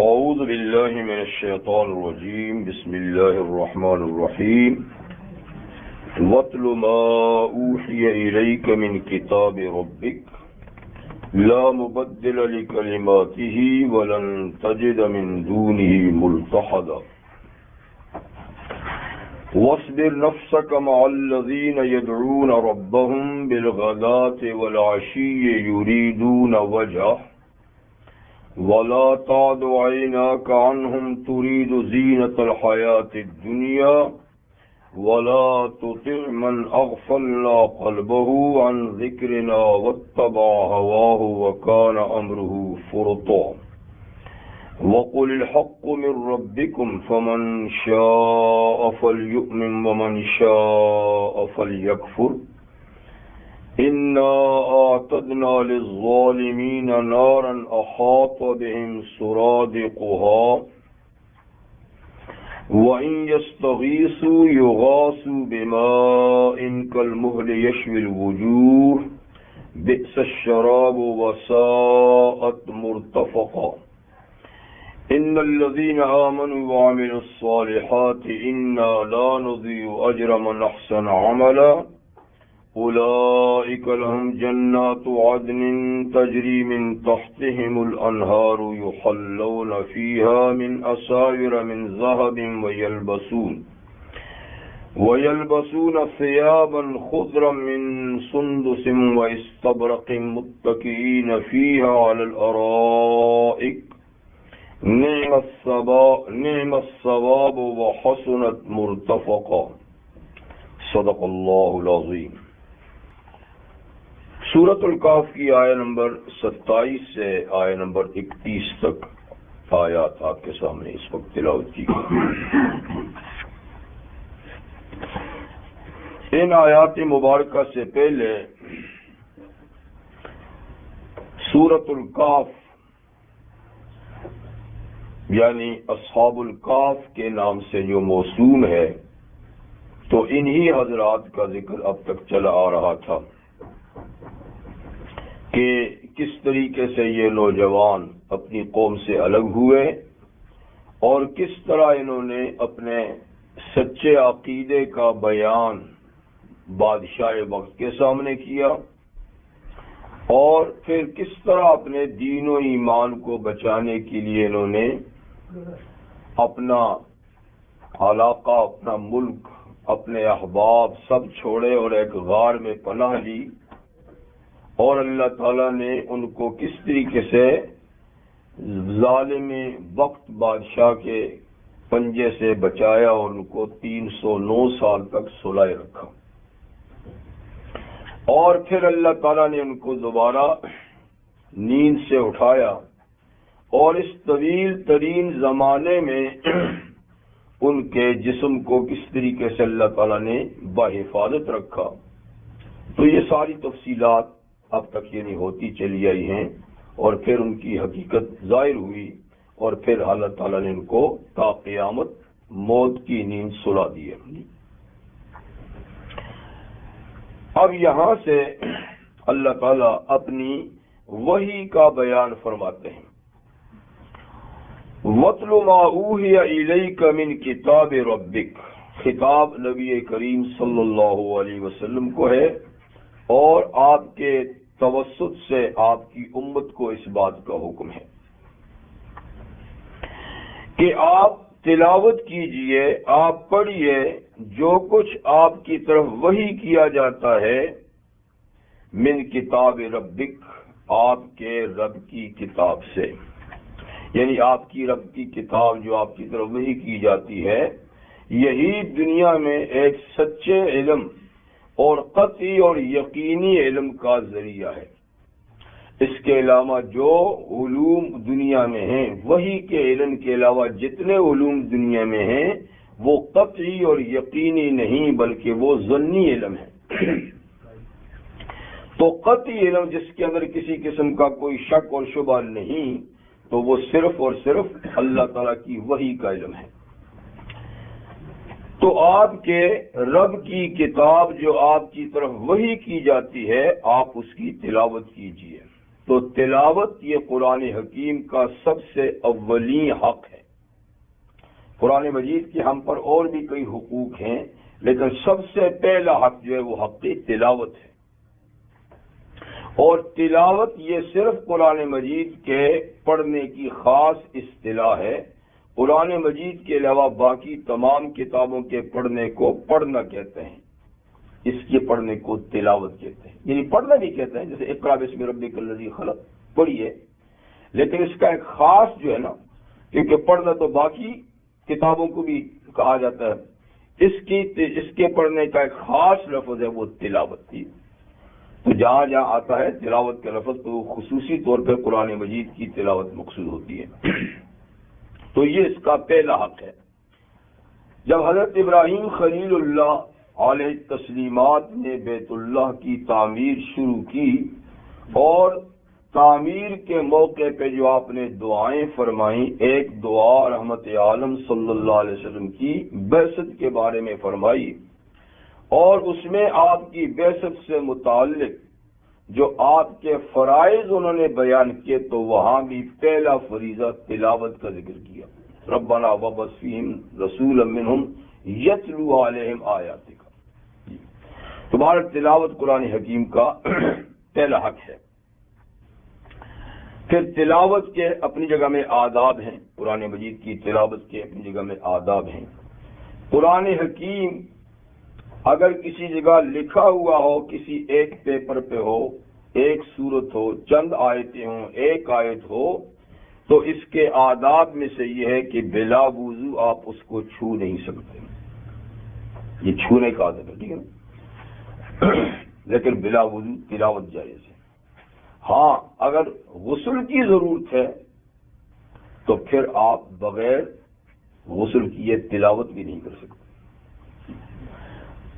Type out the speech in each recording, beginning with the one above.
أعوذ بالله من الشيطان الرجيم بسم الله الرحمن الرحيم واتل ما أوحي إليك من كتاب ربك لا مبدل لكلماته ولن تجد من دونه ملتحدا واصبر نفسك مع الذين يدعون ربهم بالغداة والعشي يريدون وجهه ولا تعد عيناك عنهم تريد زينة الحياة الدنيا ولا تطع من أغفلنا قلبه عن ذكرنا واتبع هواه وكان أمره فرطا وقل الحق من ربكم فمن شاء فليؤمن ومن شاء فليكفر إنا أعتدنا للظالمين نارا أحاط بهم سرادقها وإن يستغيثوا يغاثوا بماء كالمهل يشوي الوجوه بئس الشراب وساءت مرتفقا إن الذين آمنوا وعملوا الصالحات إنا لا نضيع أجر من أحسن عملا أولئك لهم جنات عدن تجري من تحتهم الأنهار يحلون فيها من أساور من ذهب ويلبسون ثيابا خضرا من سندس واستبرق متكئين فيها على الأرائك نعم الثواب وحسنت مرتفقا صدق اللہ العظیم۔ سورۃ الکہف کی آیہ نمبر 27 سے آیہ نمبر 31 تک آیات آپ کے سامنے اس وقت تلاوت کی گئی۔ ان آیات مبارکہ سے پہلے سورۃ الکہف یعنی اصحاب الکہف کے نام سے جو موسوم ہے تو انہی حضرات کا ذکر اب تک چلا آ رہا تھا کہ کس طریقے سے یہ نوجوان اپنی قوم سے الگ ہوئے اور کس طرح انہوں نے اپنے سچے عقیدے کا بیان بادشاہ وقت کے سامنے کیا اور پھر کس طرح اپنے دین و ایمان کو بچانے کے لیے انہوں نے اپنا علاقہ، اپنا ملک، اپنے احباب سب چھوڑے اور ایک غار میں پناہ لی اور اللہ تعالیٰ نے ان کو کس طریقے سے ظالم وقت بادشاہ کے پنجے سے بچایا اور ان کو 309 سال تک سلائے رکھا، اور پھر اللہ تعالیٰ نے ان کو دوبارہ نیند سے اٹھایا اور اس طویل ترین زمانے میں ان کے جسم کو کس طریقے سے اللہ تعالیٰ نے بحفاظت رکھا۔ تو یہ ساری تفصیلات اب تک یعنی ہوتی چلی آئی ہیں اور پھر ان کی حقیقت ظاہر ہوئی اور پھر اللہ تعالیٰ نے ان کو تا قیامت موت کی نیند سلا دی۔ اب یہاں سے اللہ تعالیٰ اپنی وحی کا بیان فرماتے ہیں۔ وَاتْلُ مَا أُوحِيَ إِلَيْكَ مِنْ كِتَابِ رَبِّكَ، خطاب نبی کریم صلی اللہ علیہ وسلم کو ہے اور آپ کے توسط سے آپ کی امت کو اس بات کا حکم ہے کہ آپ تلاوت کیجئے، آپ پڑھیے جو کچھ آپ کی طرف وحی کیا جاتا ہے من کتاب ربک، آپ کے رب کی کتاب سے، یعنی آپ کی رب کی کتاب جو آپ کی طرف وحی کی جاتی ہے، یہی دنیا میں ایک سچے علم اور قطعی اور یقینی علم کا ذریعہ ہے۔ اس کے علاوہ جو علوم دنیا میں ہیں، وحی کے علم کے علاوہ جتنے علوم دنیا میں ہیں وہ قطعی اور یقینی نہیں بلکہ وہ ظنی علم ہے۔ تو قطعی علم جس کے اندر کسی قسم کا کوئی شک اور شبہ نہیں تو وہ صرف اور صرف اللہ تعالیٰ کی وحی کا علم ہے۔ تو آپ کے رب کی کتاب جو آپ کی طرف وحی کی جاتی ہے آپ اس کی تلاوت کیجیے، تو تلاوت یہ قرآن حکیم کا سب سے اولین حق ہے۔ قرآن مجید کے ہم پر اور بھی کئی حقوق ہیں، لیکن سب سے پہلا حق جو ہے وہ حق تلاوت ہے۔ اور تلاوت یہ صرف قرآن مجید کے پڑھنے کی خاص اصطلاح ہے۔ قرآن مجید کے علاوہ باقی تمام کتابوں کے پڑھنے کو پڑھنا کہتے ہیں، اس کے پڑھنے کو تلاوت کہتے ہیں، یعنی پڑھنا بھی کہتے ہیں، جیسے اقرأ باسم ربک الذی خلق پڑھیے، لیکن اس کا ایک خاص جو ہے نا، کیونکہ پڑھنا تو باقی کتابوں کو بھی کہا جاتا ہے، اس کے پڑھنے کا ایک خاص لفظ ہے وہ تلاوت کی۔ تو جہاں جہاں آتا ہے تلاوت کا لفظ تو خصوصی طور پہ قرآن مجید کی تلاوت مقصود ہوتی ہے۔ تو یہ اس کا پہلا حق ہے۔ جب حضرت ابراہیم خلیل اللہ علیہ تسلیمات نے بیت اللہ کی تعمیر شروع کی، اور تعمیر کے موقع پہ جو آپ نے دعائیں فرمائیں، ایک دعا رحمت عالم صلی اللہ علیہ وسلم کی بعثت کے بارے میں فرمائی، اور اس میں آپ کی بعثت سے متعلق جو آپ کے فرائض انہوں نے بیان کیے، تو وہاں بھی پہلا فریضہ تلاوت کا ذکر کیا، ربنا وابعث فیہم رسولا منہم یتلو علیہم آیاتک۔ تمہارا تلاوت قرآن حکیم کا پہلا حق ہے۔ پھر تلاوت کے اپنی جگہ میں آداب ہیں، قرآن مجید کی تلاوت کے اپنی جگہ میں آداب ہیں۔ قرآن حکیم اگر کسی جگہ لکھا ہوا ہو، کسی ایک پیپر پہ ہو، ایک سورت ہو، چند آیتیں ہوں، ایک آیت ہو، تو اس کے آداب میں سے یہ ہے کہ بلا وضو آپ اس کو چھو نہیں سکتے، یہ چھونے کا آداب ہے، ٹھیک ہے نا، لیکن بلا وضو تلاوت جائز ہے۔ ہاں اگر غسل کی ضرورت ہے تو پھر آپ بغیر غسل کیے تلاوت بھی نہیں کر سکتے۔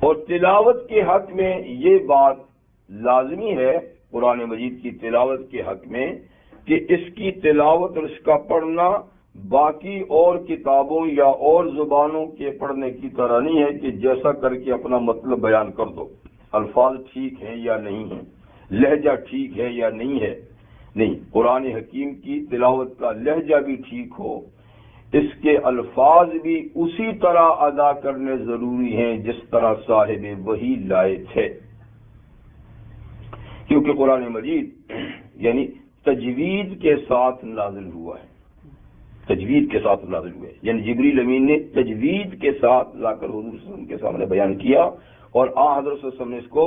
اور تلاوت کے حق میں یہ بات لازمی ہے قرآن مجید کی تلاوت کے حق میں کہ اس کی تلاوت اور اس کا پڑھنا باقی اور کتابوں یا اور زبانوں کے پڑھنے کی طرح نہیں ہے کہ جیسا کر کے اپنا مطلب بیان کر دو، الفاظ ٹھیک ہیں یا نہیں ہیں، لہجہ ٹھیک ہے یا نہیں ہے، نہیں، قرآن حکیم کی تلاوت کا لہجہ بھی ٹھیک ہو، اس کے الفاظ بھی اسی طرح ادا کرنے ضروری ہیں جس طرح صاحب وحی لائے تھے، کیونکہ قرآن مجید یعنی تجوید کے ساتھ نازل ہوا ہے، تجوید کے ساتھ نازل ہوا ہے، یعنی جبریل امین نے تجوید کے ساتھ لا کر حضور صلی اللہ علیہ وسلم کے سامنے بیان کیا، اور حضرت صلی اللہ علیہ وسلم نے اس کو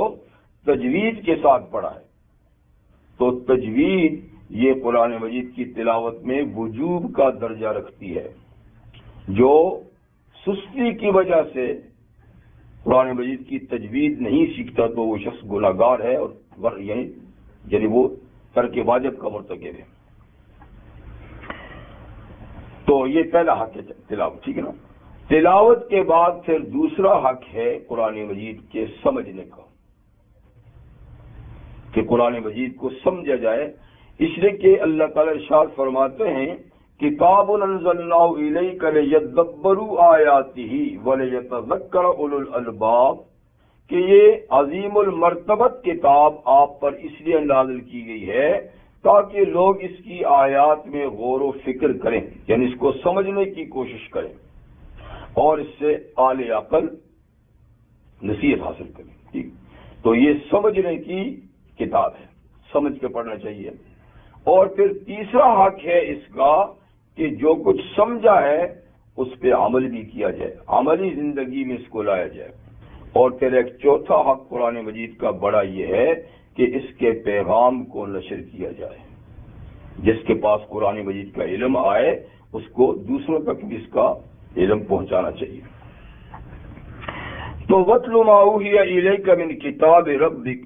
تجوید کے ساتھ پڑھا ہے۔ تو تجوید یہ قرآن مجید کی تلاوت میں وجوب کا درجہ رکھتی ہے۔ جو سستی کی وجہ سے قرآن مجید کی تجوید نہیں سیکھتا تو وہ شخص گناہگار ہے، اور یعنی وہ ترک واجب کا مرتکب ہے۔ تو یہ پہلا حق ہے تلاوت، ٹھیک ہے نا۔ تلاوت کے بعد پھر دوسرا حق ہے قرآن مجید کے سمجھنے کا، کہ قرآن مجید کو سمجھا جائے، اس لیے کہ اللہ تعالی ارشاد فرماتے ہیں کتاب انزلناہ الیک لیدبروا آیاتہ ولیتذکر اولو الالباب، کہ یہ عظیم المرتبت کتاب آپ پر اس لیے نازل کی گئی ہے تاکہ لوگ اس کی آیات میں غور و فکر کریں، یعنی اس کو سمجھنے کی کوشش کریں اور اس سے اعلی عقل نصیحت حاصل کریں، ٹھیک۔ تو یہ سمجھنے کی کتاب ہے، سمجھ کے پڑھنا چاہیے۔ اور پھر تیسرا حق ہے اس کا کہ جو کچھ سمجھا ہے اس پہ عمل بھی کیا جائے، عملی زندگی میں اس کو لایا جائے۔ اور پھر ایک چوتھا حق قرآن مجید کا بڑا یہ ہے کہ اس کے پیغام کو نشر کیا جائے، جس کے پاس قرآن مجید کا علم آئے اس کو دوسروں تک بھی اس کا علم پہنچانا چاہیے۔ تو وَاتْلُ مَا أُوحِيَ إِلَيْكَ مِنْ كِتَابِ رَبِّكَ،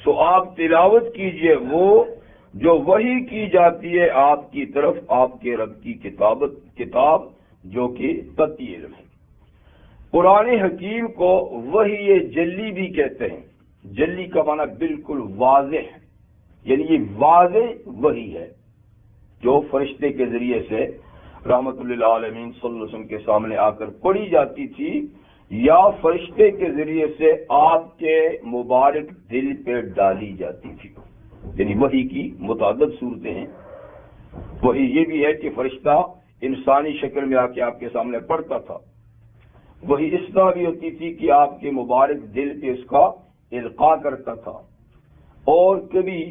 سو آپ تلاوت کیجئے وہ جو وحی کی جاتی ہے آپ کی طرف آپ کے رب کی کتاب جو کہ قطعی علم ہے۔ قرآن حکیم کو وحی جلی بھی کہتے ہیں، جلی کا معنی بالکل واضح، یعنی یہ واضح وحی ہے جو فرشتے کے ذریعے سے رحمت للعالمین صلی اللہ علیہ وسلم کے سامنے آ کر پڑھی جاتی تھی، یا فرشتے کے ذریعے سے آپ کے مبارک دل پہ ڈالی جاتی تھی۔ یعنی وحی کی متعدد صورتیں ہیں. وحی یہ بھی ہے کہ فرشتہ انسانی شکل میں آ کے آپ کے سامنے پڑھتا تھا. وہی اس طرح بھی ہوتی تھی کہ آپ کے مبارک دل پہ اس کا القاء کرتا تھا، اور کبھی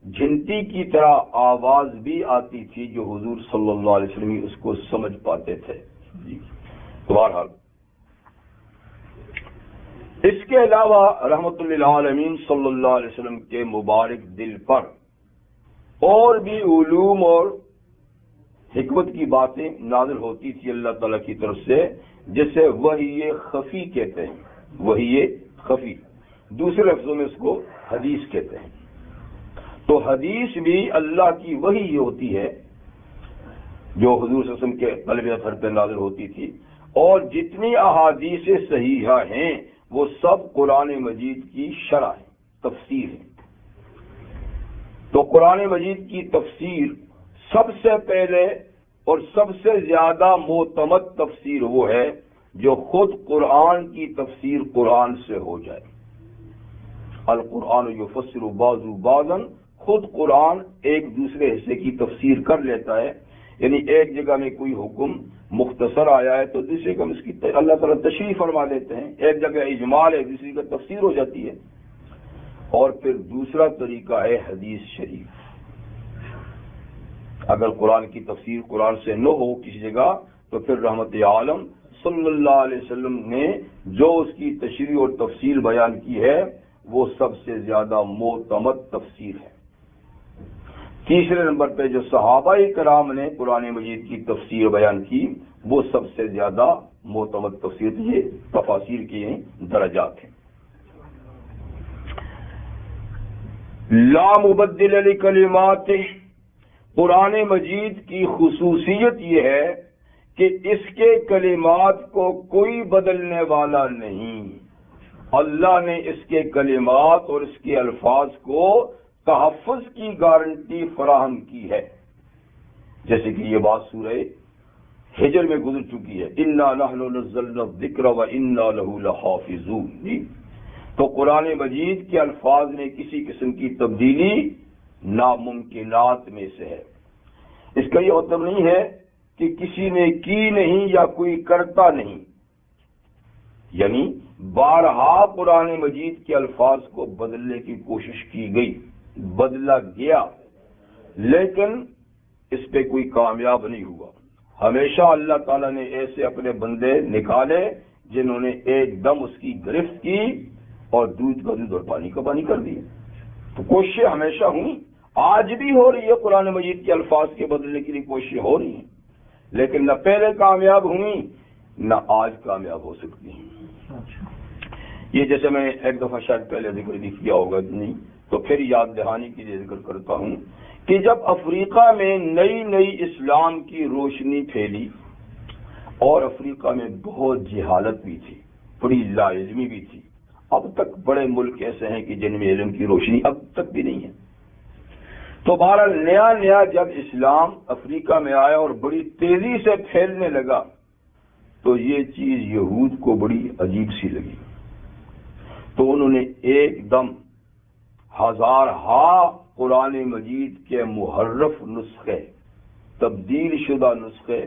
جھنٹی کی طرح آواز بھی آتی تھی جو حضور صلی اللہ علیہ وسلم اس کو سمجھ پاتے تھے. بہرحال اس کے علاوہ رحمت للعالمین صلی اللہ علیہ وسلم کے مبارک دل پر اور بھی علوم اور حکمت کی باتیں نازل ہوتی تھی اللہ تعالیٰ کی طرف سے، جسے وحی خفی کہتے ہیں. وحی خفی، دوسرے لفظوں میں اس کو حدیث کہتے ہیں. تو حدیث بھی اللہ کی وحی ہوتی ہے جو حضور صلی اللہ علیہ وسلم کے قلب اطہر پہ نازل ہوتی تھی، اور جتنی احادیث صحیحہ ہیں وہ سب قرآن مجید کی شرح ہے، تفسیر ہے. تو قرآن مجید کی تفسیر سب سے پہلے اور سب سے زیادہ معتمد تفسیر وہ ہے جو خود قرآن کی تفسیر قرآن سے ہو جائے. القرآن یفسر بعضہ بعضا، خود قرآن ایک دوسرے حصے کی تفسیر کر لیتا ہے. یعنی ایک جگہ میں کوئی حکم مختصر آیا ہے تو دوسرے کا اس کی اللہ تعالیٰ تشریح فرما دیتے ہیں. ایک جگہ اجمال ہے، دوسری کا تفسیر ہو جاتی ہے. اور پھر دوسرا طریقہ ہے حدیث شریف. اگر قرآن کی تفسیر قرآن سے نہ ہو کسی جگہ تو پھر رحمت عالم صلی اللہ علیہ وسلم نے جو اس کی تشریح اور تفسیر بیان کی ہے وہ سب سے زیادہ معتمد تفسیر ہے. تیسرے نمبر پہ جو صحابہ کرام نے قرآن مجید کی تفسیر بیان کی وہ سب سے زیادہ معتمد تفسیر. یہ تفاسیر کے درجات ہیں. لا مبدل لکلمات، قرآن مجید کی خصوصیت یہ ہے کہ اس کے کلمات کو کوئی بدلنے والا نہیں. اللہ نے اس کے کلمات اور اس کے الفاظ کو تحفظ کی گارنٹی فراہم کی ہے. جیسے کہ یہ بات سورہ ہجر میں گزر چکی ہے، انا نحن نزلنا الذکر وانا لہ لحافظون. تو قرآن مجید کے الفاظ میں کسی قسم کی تبدیلی ناممکنات میں سے ہے. اس کا یہ مطلب نہیں ہے کہ کسی نے کی نہیں یا کوئی کرتا نہیں. یعنی بارہا قرآن مجید کے الفاظ کو بدلنے کی کوشش کی گئی، بدلا گیا، لیکن اس پہ کوئی کامیاب نہیں ہوا. ہمیشہ اللہ تعالیٰ نے ایسے اپنے بندے نکالے جنہوں نے ایک دم اس کی گرفت کی اور دودھ کا دودھ اور پانی کا پانی کر دیا. تو کوششیں ہمیشہ ہوئی، آج بھی ہو رہی ہے. قرآن مجید کے الفاظ کے بدلنے کے لیے کوششیں ہو رہی ہیں، لیکن نہ پہلے کامیاب ہوئی نہ آج کامیاب ہو سکتی ہیں. یہ جیسے میں ایک دفعہ شاید پہلے ذکر بھی کیا ہوگا نہیں، تو پھر یاد دہانی کے لیے ذکر کرتا ہوں کہ جب افریقہ میں نئی نئی اسلام کی روشنی پھیلی، اور افریقہ میں بہت جہالت بھی تھی، بڑی لا علمی بھی تھی. اب تک بڑے ملک ایسے ہیں کہ جن میں علم کی روشنی اب تک بھی نہیں ہے. تو بہرحال نیا نیا جب اسلام افریقہ میں آیا اور بڑی تیزی سے پھیلنے لگا تو یہ چیز یہود کو بڑی عجیب سی لگی. تو انہوں نے ایک دم ہزارہا قرآن مجید کے محرف نسخے، تبدیل شدہ نسخے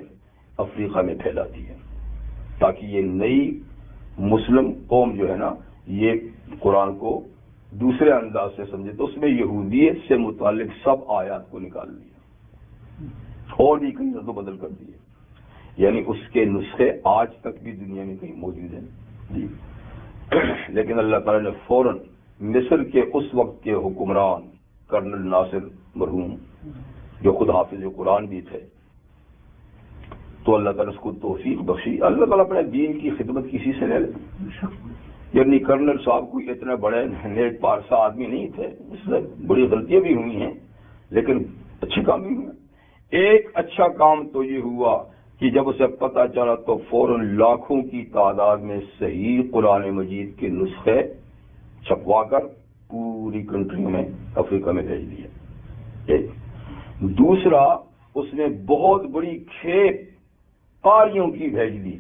افریقہ میں پھیلا دیے، تاکہ یہ نئی مسلم قوم جو ہے نا یہ قرآن کو دوسرے انداز سے سمجھے. تو اس میں یہودیت سے متعلق سب آیات کو نکال دیا اور بھی کہیں رد و بدل کر دیے. یعنی اس کے نسخے آج تک بھی دنیا میں کہیں موجود ہیں جی. لیکن اللہ تعالیٰ نے فوراً مصر کے اس وقت کے حکمران کرنل ناصر مرحوم، جو خود حافظ قرآن بھی تھے، تو اللہ تعالیٰ اس کو توفیق بخشی. اللہ تعالیٰ اپنے دین کی خدمت کسی سے لے لے. یعنی کرنل صاحب کوئی اتنے بڑے نیک پارسا آدمی نہیں تھے، اس سے بڑی غلطیاں بھی ہوئی ہیں لیکن اچھے کام بھی ہوئے. ایک اچھا کام تو یہ ہوا کہ جب اسے پتہ چلا تو فوراً لاکھوں کی تعداد میں صحیح قرآن مجید کے نسخے چھپوا کر پوری کنٹری میں افریقہ میں بھیج دیے. دوسرا، اس نے بہت بڑی کھیپ قاریوں کی بھیج دی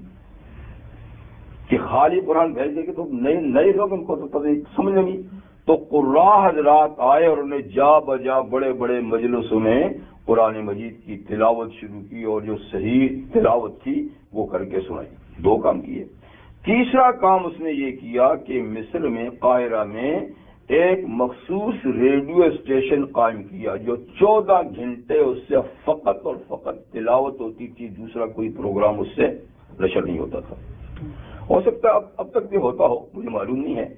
کہ خالی قرآن بھیج دے گے تو نئے لوگ ان کو تو پتہ سمجھ نہیں. تو قراء حضرات آئے اور انہیں جا بجا بڑے بڑے مجلسوں میں قرآن مجید کی تلاوت شروع کی، اور جو صحیح تلاوت تھی وہ کر کے سنائی۔ 2 کام کیے۔ تیسرا کام اس نے یہ کیا کہ مصر میں قاہرہ میں ایک مخصوص ریڈیو اسٹیشن قائم کیا جو 14 گھنٹے اس سے فقط اور فقط تلاوت ہوتی تھی، دوسرا کوئی پروگرام اس سے نشر نہیں ہوتا تھا۔ ہو سکتا ہے اب تک بھی ہوتا ہو، مجھے معلوم نہیں ہے،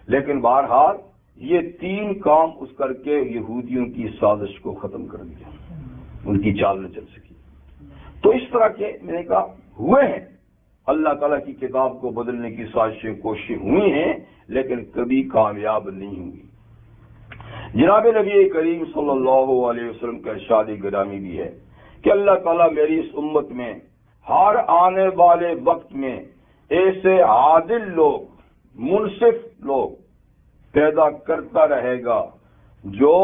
لیکن بہرحال یہ 3 کام اس کر کے یہودیوں کی سازش کو ختم کر دیا، ان کی چال نہ چل سکی۔ تو اس طرح کے میں نے کہا ہوئے ہیں، اللہ تعالیٰ کی کتاب کو بدلنے کی سازشیں کوششیں ہوئی ہیں، لیکن کبھی کامیاب نہیں ہوئی۔ جناب نبی کریم صلی اللہ علیہ وسلم کا ارشاد گرامی بھی ہے کہ اللہ تعالیٰ میری اس امت میں ہر آنے والے وقت میں ایسے عادل لوگ، منصف لوگ پیدا کرتا رہے گا جو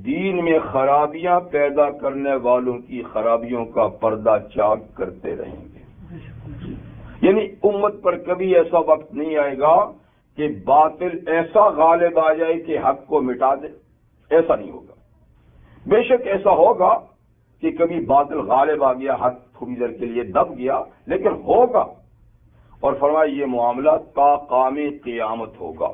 دین میں خرابیاں پیدا کرنے والوں کی خرابیوں کا پردہ چاک کرتے رہیں گے۔ یعنی امت پر کبھی ایسا وقت نہیں آئے گا کہ باطل ایسا غالب آ جائے کہ حق کو مٹا دے، ایسا نہیں ہوگا۔ بے شک ایسا ہوگا کہ کبھی باطل غالب آ گیا، حق تھوڑی دیر کے لیے دب گیا، لیکن ہوگا، اور فرمایا یہ معاملہ تا قیام قیامت ہوگا۔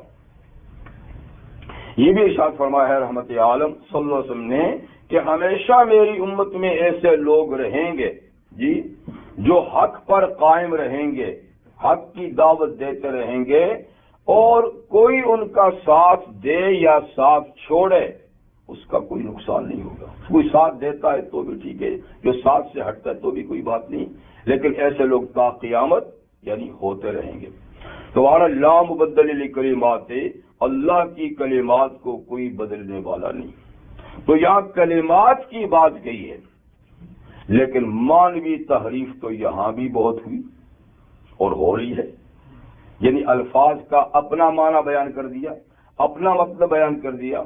یہ بھی ارشاد فرمایا ہے رحمت عالم صلی اللہ علیہ وسلم نے کہ ہمیشہ میری امت میں ایسے لوگ رہیں گے جی جو حق پر قائم رہیں گے، حق کی دعوت دیتے رہیں گے، اور کوئی ان کا ساتھ دے یا ساتھ چھوڑے اس کا کوئی نقصان نہیں ہوگا۔ کوئی ساتھ دیتا ہے تو بھی ٹھیک ہے، جو ساتھ سے ہٹتا ہے تو بھی کوئی بات نہیں، لیکن ایسے لوگ تا قیامت یعنی ہوتے رہیں گے۔ تمہارا لا مبدل لکلمات، اللہ کی کلمات کو کوئی بدلنے والا نہیں۔ تو یہاں کلمات کی بات کہی ہے، لیکن مانوی تحریف تو یہاں بھی بہت ہوئی اور ہو رہی ہے، یعنی الفاظ کا اپنا معنی بیان کر دیا، اپنا مطلب بیان کر دیا۔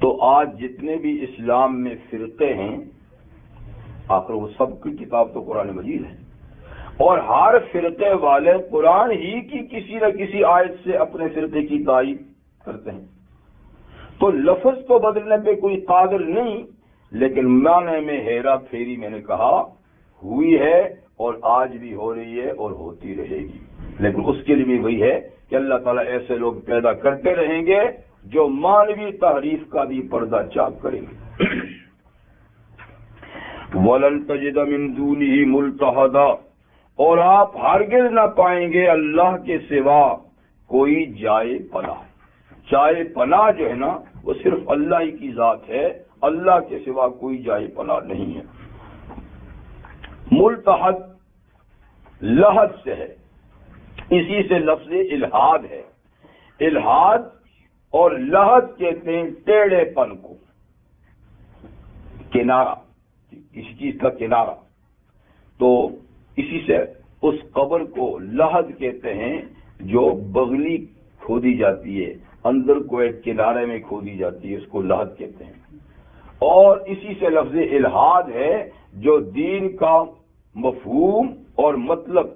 تو آج جتنے بھی اسلام میں فرقے ہیں، آخر وہ سب کی کتاب تو قرآن مجید ہے، اور ہر فرقے والے قرآن ہی کی کسی نہ کسی آیت سے اپنے فرقے کی تائید کرتے ہیں۔ تو لفظ تو بدلنے پہ کوئی قادر نہیں، لیکن معنی میں ہیرا پھیری میں نے کہا ہوئی ہے، اور آج بھی ہو رہی ہے اور ہوتی رہے گی۔ لیکن اس کے لیے بھی وہی ہے کہ اللہ تعالیٰ ایسے لوگ پیدا کرتے رہیں گے جو مانوی تحریف کا بھی پردہ چاک کریں گے۔ وَلَن تَجِدَ مِن دُونِهِ مُلْتَحَدًا، اور آپ ہرگز نہ پائیں گے اللہ کے سوا کوئی جائے پناہ۔ جائے پناہ جو ہے نا وہ صرف اللہ ہی کی ذات ہے، اللہ کے سوا کوئی جائے پناہ نہیں ہے۔ ملتحد لحد سے ہے، اسی سے لفظ الحاد ہے۔ الحاد اور لحد کہتے ہیں ٹیڑھے پن کو، کنارہ، کسی چیز کا کنارہ۔ تو اسی سے اس قبر کو لحد کہتے ہیں جو بغلی کھودی جاتی ہے، اندر کو ایک کنارے میں کھودی جاتی ہے، اس کو لحد کہتے ہیں۔ اور اسی سے لفظ الحاد ہے جو دین کا مفہوم اور مطلب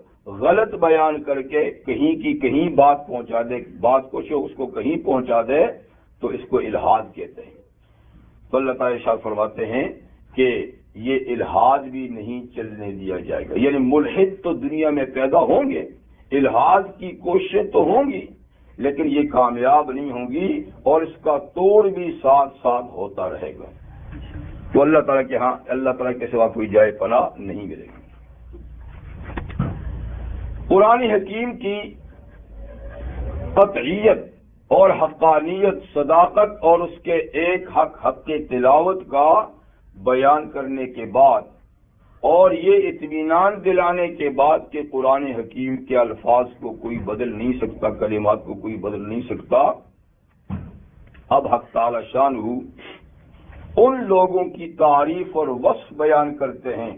غلط بیان کر کے کہیں کی کہیں بات پہنچا دے، بات کو اس کو کہیں پہنچا دے، تو اس کو الحاد کہتے ہیں۔ تو اللہ تعالیٰ ارشاد فرماتے ہیں کہ یہ الحاد بھی نہیں چلنے دیا جائے گا، یعنی ملحد تو دنیا میں پیدا ہوں گے، الحاد کی کوششیں تو ہوں گی، لیکن یہ کامیاب نہیں ہوں گی، اور اس کا توڑ بھی ساتھ ساتھ ہوتا رہے گا۔ تو اللہ تعالیٰ کے ہاں اللہ تعالیٰ کے سوا کوئی جائے پناہ نہیں ملے گی۔ قرآن حکیم کی قطعیت اور حقانیت، صداقت اور اس کے ایک حق کی تلاوت کا بیان کرنے کے بعد، اور یہ اطمینان دلانے کے بعد کہ قرآن حکیم کے الفاظ کو کوئی بدل نہیں سکتا، کلمات کو کوئی بدل نہیں سکتا، اب حق تعالی شانہ ان لوگوں کی تعریف اور وصف بیان کرتے ہیں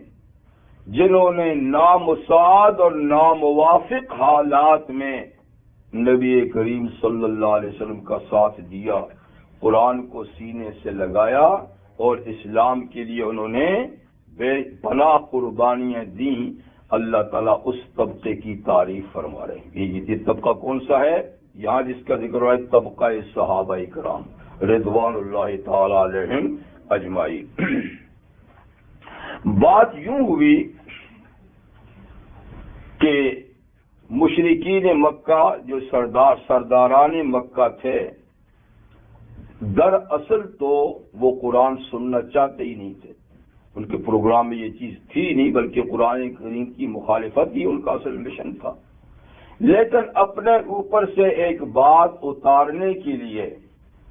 جنہوں نے نامساعد اور ناموافق حالات میں نبی کریم صلی اللہ علیہ وسلم کا ساتھ دیا، قرآن کو سینے سے لگایا، اور اسلام کے لیے انہوں نے بے پناہ قربانیاں دیں۔ اللہ تعالیٰ اس طبقے کی تعریف فرما رہے ہیں۔ یہ طبقہ کون سا ہے؟ یہاں جس کا ذکر ہے طبقہ صحابہ کرام رضوان اللہ تعالی علیہم اجمعین۔ بات یوں ہوئی کہ مشرکین مکہ جو سرداران مکہ تھے، دراصل تو وہ قرآن سننا چاہتے ہی نہیں تھے، ان کے پروگرام میں یہ چیز تھی نہیں، بلکہ قرآن کریم کی مخالفت ہی ان کا اصل مشن تھا۔ لیکن اپنے اوپر سے ایک بات اتارنے کے لیے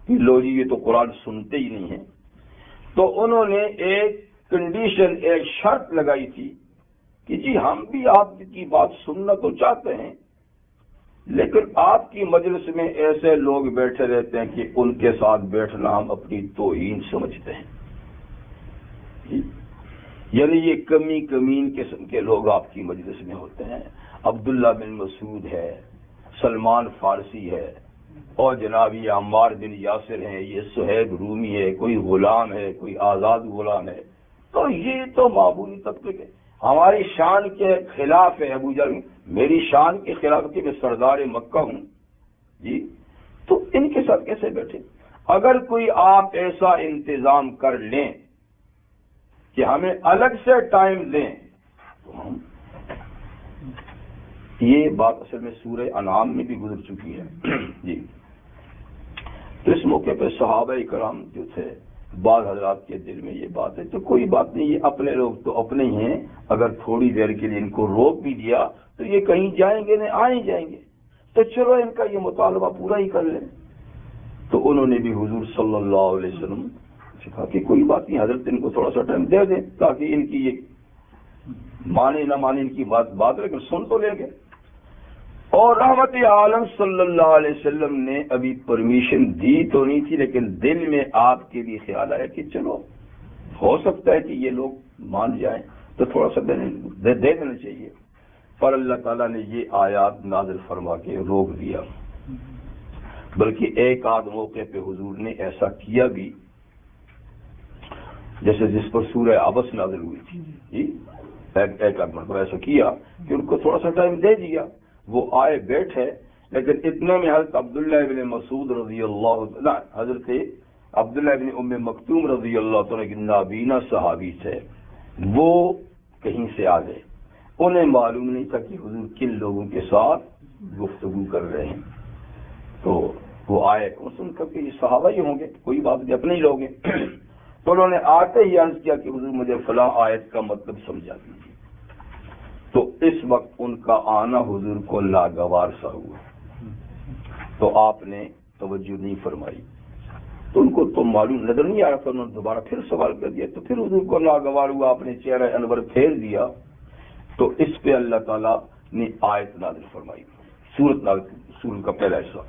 کہ لو جی یہ تو قرآن سنتے ہی نہیں ہیں، تو انہوں نے ایک کنڈیشن، ایک شرط لگائی تھی کہ جی ہم بھی آپ کی بات سننا تو چاہتے ہیں، لیکن آپ کی مجلس میں ایسے لوگ بیٹھے رہتے ہیں کہ ان کے ساتھ بیٹھنا ہم اپنی توہین سمجھتے ہیں۔ یعنی یہ کمین قسم کے لوگ آپ کی مجلس میں ہوتے ہیں۔ عبداللہ بن مسعود ہے، سلمان فارسی ہے، اور جناب یہ عمار بن یاسر ہیں، یہ صہیب رومی ہے، کوئی غلام ہے، کوئی آزاد غلام ہے، تو یہ تو معمولی طبقے کے ہماری شان کے خلاف ہے۔ ابو جہل میری شان کے خلاف کہ میں سردار مکہ ہوں جی، تو ان کے ساتھ کیسے بیٹھے؟ اگر کوئی آپ ایسا انتظام کر لیں کہ ہمیں الگ سے ٹائم دیں تو ہم، یہ بات اصل میں سورہ انعام میں بھی گزر چکی ہے جی۔ تو اس موقع پہ صحابہ کرام جو تھے، بعض حضرات کے دل میں یہ بات ہے تو کوئی بات نہیں، یہ اپنے لوگ تو اپنے ہی ہیں، اگر تھوڑی دیر کے لیے ان کو روک بھی دیا تو یہ کہیں جائیں گے نہیں، آئیں جائیں گے، تو چلو ان کا یہ مطالبہ پورا ہی کر لیں۔ تو انہوں نے بھی حضور صلی اللہ علیہ وسلم سے کہا کہ کوئی بات نہیں حضرت، ان کو تھوڑا سا ٹائم دے دیں تاکہ ان کی یہ مانے نہ مانے ان کی بات لیکن سن تو لیں گے۔ اور رحمت عالم صلی اللہ علیہ وسلم نے ابھی پرمیشن دی تو نہیں تھی، لیکن دل میں آپ کے بھی خیال آیا کہ چلو ہو سکتا ہے کہ یہ لوگ مان جائیں تو تھوڑا سا دے دینا چاہیے۔ پر اللہ تعالیٰ نے یہ آیات نازل فرما کے روک دیا، بلکہ ایک آدھ موقع پہ حضور نے ایسا کیا بھی، جیسے جس پر سورہ عبس نازل ہوئی تھی جی، ایک آدھ مرتبہ ایسا کیا کہ ان کو تھوڑا سا ٹائم دے دیا، وہ آئے بیٹھے، لیکن اتنے میں حضرت عبداللہ بن مسعود رضی اللہ، حضرت عبداللہ بن ام مکتوم رضی اللہ تعالیٰ کے نابینا صحابی تھے، وہ کہیں سے آ گئے، انہیں معلوم نہیں تھا کہ حضور کن لوگوں کے ساتھ گفتگو کر رہے ہیں، تو وہ آئے، ان کا کہ یہ صحابہ ہی ہوں گے، کوئی بات نہیں، اپنے ہی لوگ ہیں۔ تو انہوں نے آتے ہی عرض کیا کہ حضور مجھے فلاں آیت کا مطلب سمجھا دیجیے۔ تو اس وقت ان کا آنا حضور کو ناگوار سا ہوا، تو آپ نے توجہ نہیں فرمائی، تو ان کو تو معلوم نظر نہیں آیا، تو انہوں نے دوبارہ پھر سوال کر دیا، تو پھر حضور کو ناگوار ہوا، آپ نے چہرہ انور پھیر دیا، تو اس پہ اللہ تعالیٰ نے آیت نازل فرمائی، سورت کا پہلا حصہ،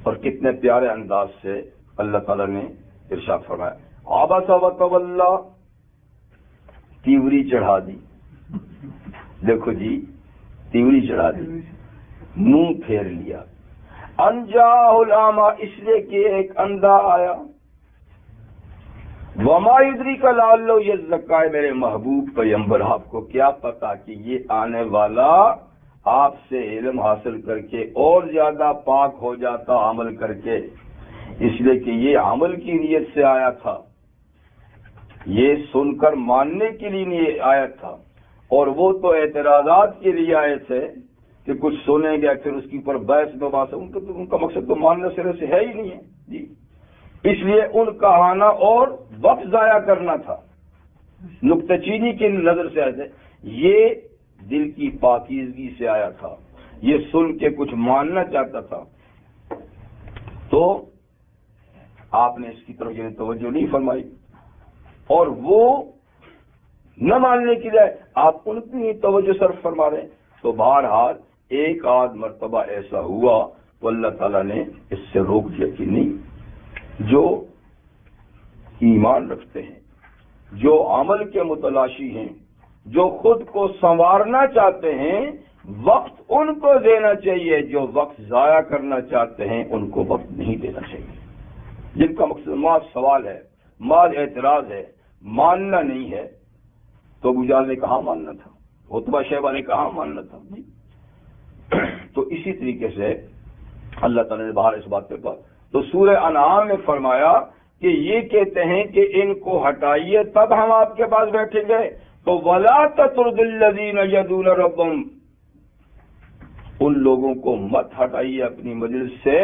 اور کتنے پیارے انداز سے اللہ تعالیٰ نے ارشاد فرمایا، عبس وتولی، تیوری چڑھا دی، دیکھو جی تیوری چڑھا دی، منہ پھیر لیا، انجاہ العامی، اس لیے کہ ایک اندھا آیا، وما یدریک لعلہ یزکی، میرے محبوب پیغمبر آپ کو کیا پتا کہ یہ آنے والا آپ سے علم حاصل کر کے اور زیادہ پاک ہو جاتا عمل کر کے، اس لیے کہ یہ عمل کی نیت سے آیا تھا، یہ سن کر ماننے کے لیے نہیں آیا تھا، اور وہ تو اعتراضات کے لیے آئے تھے کہ کچھ سنیں گے پھر اس کی پر بحث بباس، ان کا مقصد تو ماننے سرے سے ہے ہی نہیں ہے جی، اس لیے ان کا آنا اور وقت ضائع کرنا تھا، نکتہ چینی کی نظر سے آئے تھے، یہ دل کی پاکیزگی سے آیا تھا، یہ سن کے کچھ ماننا چاہتا تھا، تو آپ نے اس کی طرف یہ توجہ نہیں فرمائی، اور وہ نہ ماننے کے لیے آپ ان کی توجہ صرف فرما رہے ہیں، تو بہرحال ایک آدھ مرتبہ ایسا ہوا تو اللہ تعالیٰ نے اس سے روک دیا کہ نہیں، جو ایمان رکھتے ہیں، جو عمل کے متلاشی ہیں، جو خود کو سنوارنا چاہتے ہیں، وقت ان کو دینا چاہیے، جو وقت ضائع کرنا چاہتے ہیں ان کو وقت نہیں دینا چاہیے، جن کا مقصد ماں سوال ہے، ماں اعتراض ہے، ماننا نہیں ہے، تو ابو جہل نے کہاں ماننا تھا، عتبہ شیبہ نے کہاں ماننا تھا، تو اسی طریقے سے اللہ تعالیٰ نے باہر اس بات پہ تو سورہ انعام میں فرمایا کہ یہ کہتے ہیں کہ ان کو ہٹائیے تب ہم آپ کے پاس بیٹھیں گے، تو وَلَا تَطْرُدِ الَّذِينَ يَدْعُونَ رَبَّهُمْ، ان لوگوں کو مت ہٹائیے اپنی مجلس سے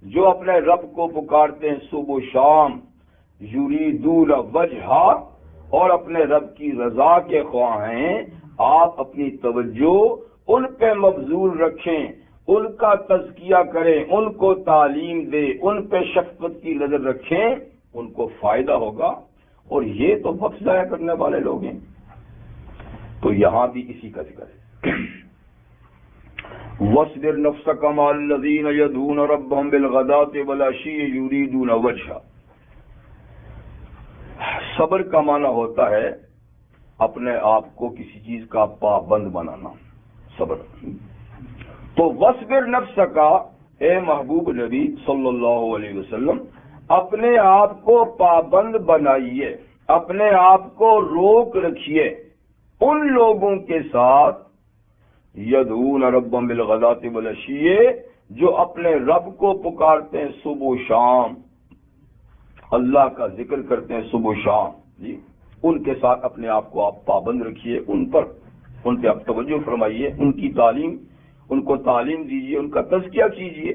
جو اپنے رب کو پکارتے ہیں صبح و شام، یریدون وجہا، اور اپنے رب کی رضا کے خواہ ہیں۔ آپ اپنی توجہ ان پہ مبذول رکھیں، ان کا تزکیہ کریں، ان کو تعلیم دیں، ان پہ شفقت کی نظر رکھیں، ان کو فائدہ ہوگا۔ اور یہ تو وقت ضائع کرنے والے لوگ ہیں۔ تو یہاں بھی اسی کا ذکر ہے، وَاصْبِرْ نَفْسَكَ مَعَ الَّذِينَ يَدْعُونَ رَبَّهُمْ بِالْغَدَاةِ وَالْعَشِيِّ يُرِيدُونَ وَجْهَهُ۔ صبر کا معنی ہوتا ہے اپنے آپ کو کسی چیز کا پابند بنانا، صبر۔ تو وَاصْبِرْ نَفْسَكَ، اے محبوب نبی صلی اللہ علیہ وسلم، اپنے آپ کو پابند بنائیے، اپنے آپ کو روک رکھیے ان لوگوں کے ساتھ یدعون ربهم بالغداة والعشی، جو اپنے رب کو پکارتے ہیں صبح و شام، اللہ کا ذکر کرتے ہیں صبح و شام، جی ان کے ساتھ اپنے آپ کو آپ پابند رکھیے، ان پہ آپ توجہ فرمائیے، ان کو تعلیم دیجیے، ان کا تزکیہ کیجیے۔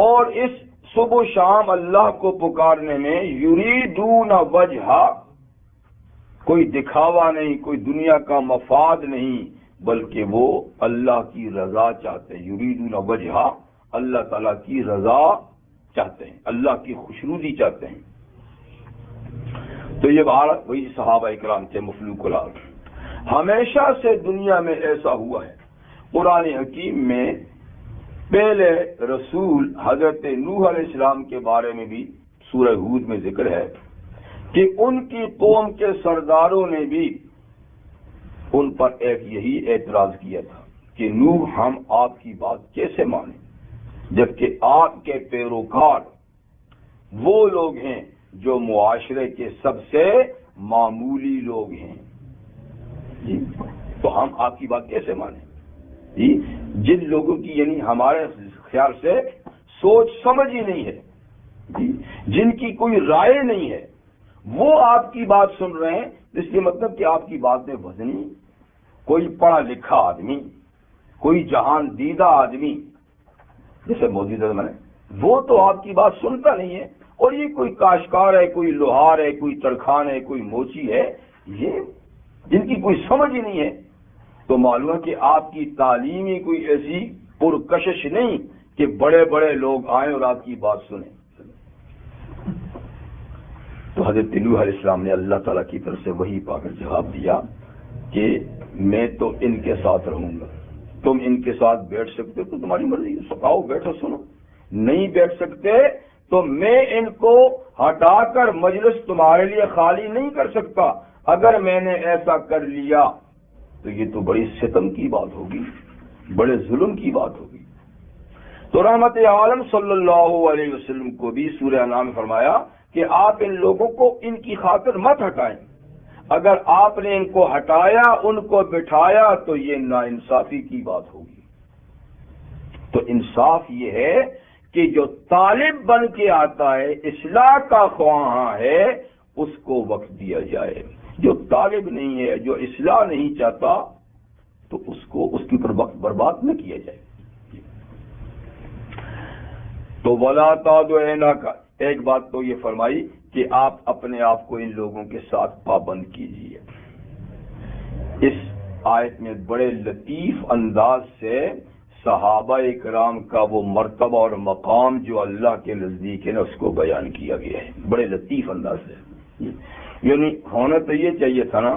اور اس صبح و شام اللہ کو پکارنے میں یریدون وجہا، کوئی دکھاوا نہیں، کوئی دنیا کا مفاد نہیں، بلکہ وہ اللہ کی رضا چاہتے ہیں۔ یریدون وجہا، اللہ تعالیٰ کی رضا چاہتے ہیں، اللہ کی خوشنودی چاہتے ہیں۔ تو یہ بات وہی صحابہ اکرام تھے مفلوق الحال۔ ہمیشہ سے دنیا میں ایسا ہوا ہے۔ قرآن حکیم میں پہلے رسول حضرت نوح علیہ السلام کے بارے میں بھی سورہ ہود میں ذکر ہے کہ ان کی قوم کے سرداروں نے بھی ان پر ایک یہی اعتراض کیا تھا کہ نوح، ہم آپ کی بات کیسے مانیں جبکہ آپ کے پیروکار وہ لوگ ہیں جو معاشرے کے سب سے معمولی لوگ ہیں، جی تو ہم آپ کی بات کیسے مانیں؟ جی جن لوگوں کی یعنی ہمارے خیال سے سوچ سمجھ ہی نہیں ہے، جی جن کی کوئی رائے نہیں ہے، وہ آپ کی بات سن رہے ہیں، اس کے مطلب کہ آپ کی بات میں وزن نہیں۔ کوئی پڑھا لکھا آدمی، کوئی جہان دیدہ آدمی جیسے مودی زمانے، وہ تو آپ کی بات سنتا نہیں ہے، اور یہ کوئی کاشتکار ہے، کوئی لوہار ہے، کوئی ترخان ہے، کوئی موچی ہے، یہ جن کی کوئی سمجھ ہی نہیں ہے، تو معلوم ہے کہ آپ کی تعلیم ہی کوئی ایسی پرکشش نہیں کہ بڑے بڑے لوگ آئیں اور آپ کی بات سنیں۔ تو حضرت نوح علیہ السلام نے اللہ تعالیٰ کی طرف سے وہی پا کر جواب دیا کہ میں تو ان کے ساتھ رہوں گا، تم ان کے ساتھ بیٹھ سکتے ہو تو تمہاری مرضی، آؤ بیٹھو سنو، نہیں بیٹھ سکتے تو میں ان کو ہٹا کر مجلس تمہارے لیے خالی نہیں کر سکتا۔ اگر میں نے ایسا کر لیا تو یہ تو بڑی ستم کی بات ہوگی، بڑے ظلم کی بات ہوگی۔ تو رحمت عالم صلی اللہ علیہ وسلم کو بھی سورہ انعام میں فرمایا کہ آپ ان لوگوں کو ان کی خاطر مت ہٹائیں، اگر آپ نے ان کو ہٹایا، ان کو بٹھایا تو یہ ناانصافی کی بات ہوگی۔ تو انصاف یہ ہے کہ جو طالب بن کے آتا ہے، اصلاح کا خواہاں ہے، اس کو وقت دیا جائے۔ جو طالب نہیں ہے، جو اصلاح نہیں چاہتا، تو اس کے اوپر وقت برباد نہ کیا جائے۔ تو وَلَا تَعْدُ عَيْنَاكَ، ایک بات تو یہ فرمائی کہ آپ اپنے آپ کو ان لوگوں کے ساتھ پابند کیجیے۔ اس آیت میں بڑے لطیف انداز سے صحابہ کرام کا وہ مرتبہ اور مقام جو اللہ کے نزدیک ہے نا، اس کو بیان کیا گیا ہے بڑے لطیف انداز سے۔ یعنی ہونا تو یہ چاہیے تھا نا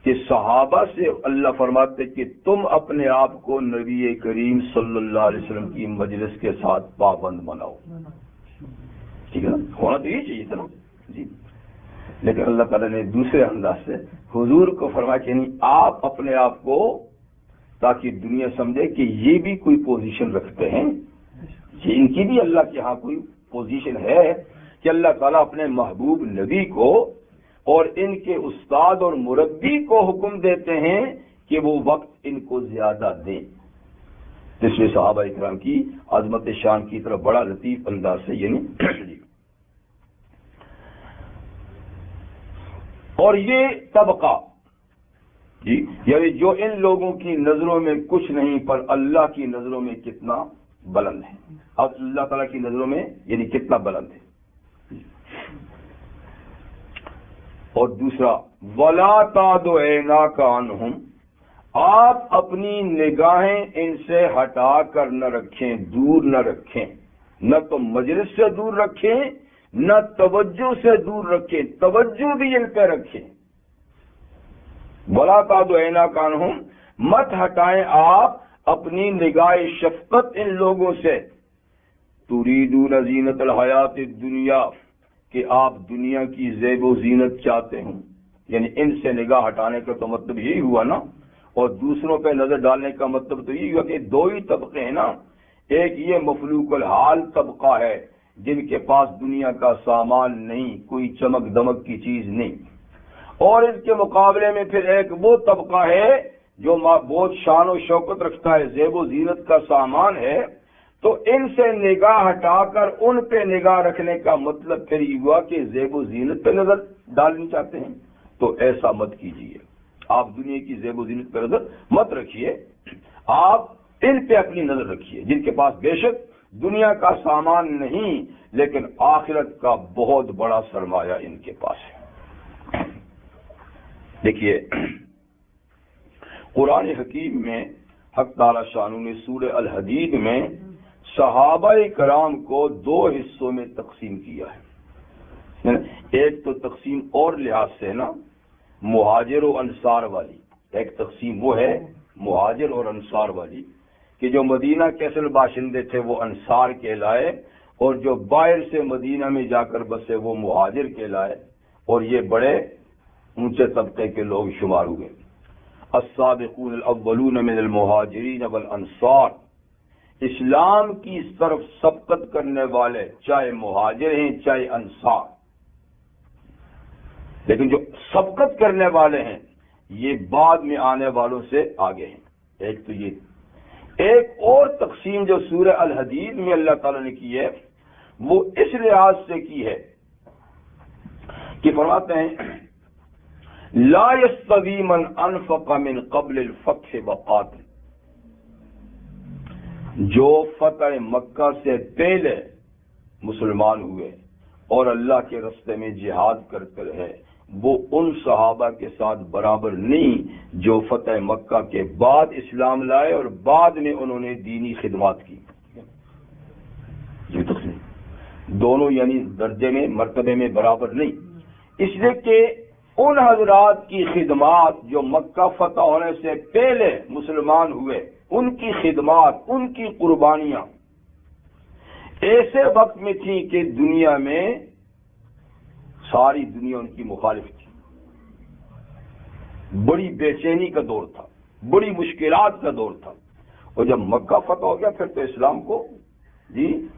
کہ صحابہ سے اللہ فرماتے کہ تم اپنے آپ کو نبی کریم صلی اللہ علیہ وسلم کی مجلس کے ساتھ پابند بناؤ، ٹھیک ہے نا، ہونا تو یہ چاہیے تھا نا جی۔ لیکن اللہ تعالیٰ نے دوسرے انداز سے حضور کو فرمایا کہ نہیں، آپ اپنے آپ کو، تاکہ دنیا سمجھے کہ یہ بھی کوئی پوزیشن رکھتے ہیں، کہ ان کی بھی اللہ کے ہاں کوئی پوزیشن ہے، کہ اللہ تعالیٰ اپنے محبوب نبی کو اور ان کے استاد اور مربی کو حکم دیتے ہیں کہ وہ وقت ان کو زیادہ دیں۔ اس لیے صحابہ اکرام کی عظمت شان کی طرف بڑا لطیف انداز سے یعنی اور یہ طبقہ جی یعنی جو ان لوگوں کی نظروں میں کچھ نہیں پر اللہ کی نظروں میں کتنا بلند ہے، اب اللہ تعالیٰ کی نظروں میں یعنی کتنا بلند ہے۔ اور دوسرا وَلَا تَعْدُ عَيْنَاكَ عَنْهُمْ، آپ اپنی نگاہیں ان سے ہٹا کر نہ رکھیں، دور نہ رکھیں، نہ تو مجلس سے دور رکھیں نہ توجہ سے دور رکھیں، توجہ بھی ان پہ رکھیں۔ وَلَا تَعْدُ عَيْنَاكَ عَنْهُمْ، مت ہٹائیں آپ اپنی نگاہ شفقت ان لوگوں سے، تُرِيدُونَ زِينَةَ الْحَيَاةِ الدُّنْيَا، کہ آپ دنیا کی زیب و زینت چاہتے ہوں، یعنی ان سے نگاہ ہٹانے کا تو مطلب یہی ہوا نا، اور دوسروں پہ نظر ڈالنے کا مطلب تو یہی ہوا کہ دو ہی طبقے ہیں نا، ایک یہ مفلوق الحال طبقہ ہے جن کے پاس دنیا کا سامان نہیں، کوئی چمک دمک کی چیز نہیں، اور اس کے مقابلے میں پھر ایک وہ طبقہ ہے جو بہت شان و شوکت رکھتا ہے، زیب و زینت کا سامان ہے، تو ان سے نگاہ ہٹا کر ان پہ نگاہ رکھنے کا مطلب پھر یہ ہوا کہ زیب و زینت پہ نظر ڈالنی چاہتے ہیں، تو ایسا مت کیجیے، آپ دنیا کی زیب و زینت پہ نظر مت رکھیے، آپ ان پہ اپنی نظر رکھیے جن کے پاس بے شک دنیا کا سامان نہیں لیکن آخرت کا بہت بڑا سرمایہ ان کے پاس ہے۔ دیکھیے قرآن حکیم میں حق تعالی شانہ نے سورہ الحدید میں صحابہ کرام کو دو حصوں میں تقسیم کیا ہے، ایک تو تقسیم اور لحاظ سے نا مہاجر و انصار والی، ایک تقسیم وہ ہے مہاجر اور انصار والی کہ جو مدینہ کے اصل باشندے تھے وہ انصار کہلائے، اور جو باہر سے مدینہ میں جا کر بسے وہ مہاجر کہلائے، اور یہ بڑے اونچے طبقے کے لوگ شمار ہوئے۔ السابقون الاولون من المہاجرین والانصار، اسلام کی اس طرف سبقت کرنے والے چاہے مہاجر ہیں چاہے انصار، لیکن جو سبقت کرنے والے ہیں یہ بعد میں آنے والوں سے آگے ہیں۔ ایک تو یہ، ایک اور تقسیم جو سورہ الحدید میں اللہ تعالیٰ نے کی ہے وہ اس لحاظ سے کی ہے کہ فرماتے ہیں لا يستوی من انفق من قبل الفتح وقاتل، جو فتح مکہ سے پہلے مسلمان ہوئے اور اللہ کے راستے میں جہاد کرتے رہے وہ ان صحابہ کے ساتھ برابر نہیں جو فتح مکہ کے بعد اسلام لائے اور بعد میں انہوں نے دینی خدمات کی۔ یہ تقسیم دونوں یعنی درجے میں مرتبے میں برابر نہیں، اس لیے کہ ان حضرات کی خدمات جو مکہ فتح ہونے سے پہلے مسلمان ہوئے، ان کی خدمات، ان کی قربانیاں ایسے وقت میں تھیں کہ دنیا میں ساری دنیا ان کی مخالف تھی، بڑی بے چینی کا دور تھا، بڑی مشکلات کا دور تھا، اور جب مکہ فتح ہو گیا پھر تو اسلام کو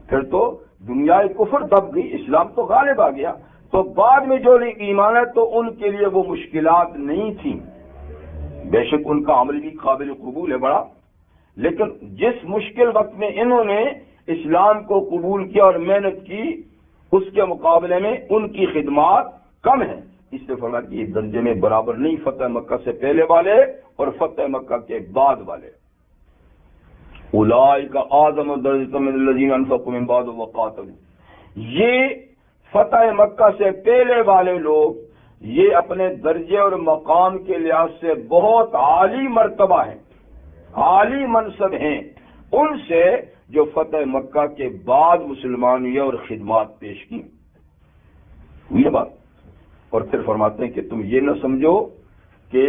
پھر تو دنیا کفر دب گئی، اسلام تو غالب آ گیا، تو بعد میں جو ایمان ہے تو ان کے لیے وہ مشکلات نہیں تھیں، بے شک ان کا عمل بھی قابل قبول ہے بڑا، لیکن جس مشکل وقت میں انہوں نے اسلام کو قبول کیا اور محنت کی اس کے مقابلے میں ان کی خدمات کم ہیں، اس سے فرمایا کہ یہ درجے میں برابر نہیں فتح مکہ سے پہلے والے اور فتح مکہ کے بعد والے۔ اولئک اعظم درجۃ من الذین انفقوا من بعد وقاتلوا، یہ فتح مکہ سے پہلے والے لوگ یہ اپنے درجے اور مقام کے لحاظ سے بہت عالی مرتبہ ہیں، عالی منصب ہیں ان سے جو فتح مکہ کے بعد مسلمان ہوئے اور خدمات پیش کی ہوئی بات۔ اور پھر فرماتے ہیں کہ تم یہ نہ سمجھو کہ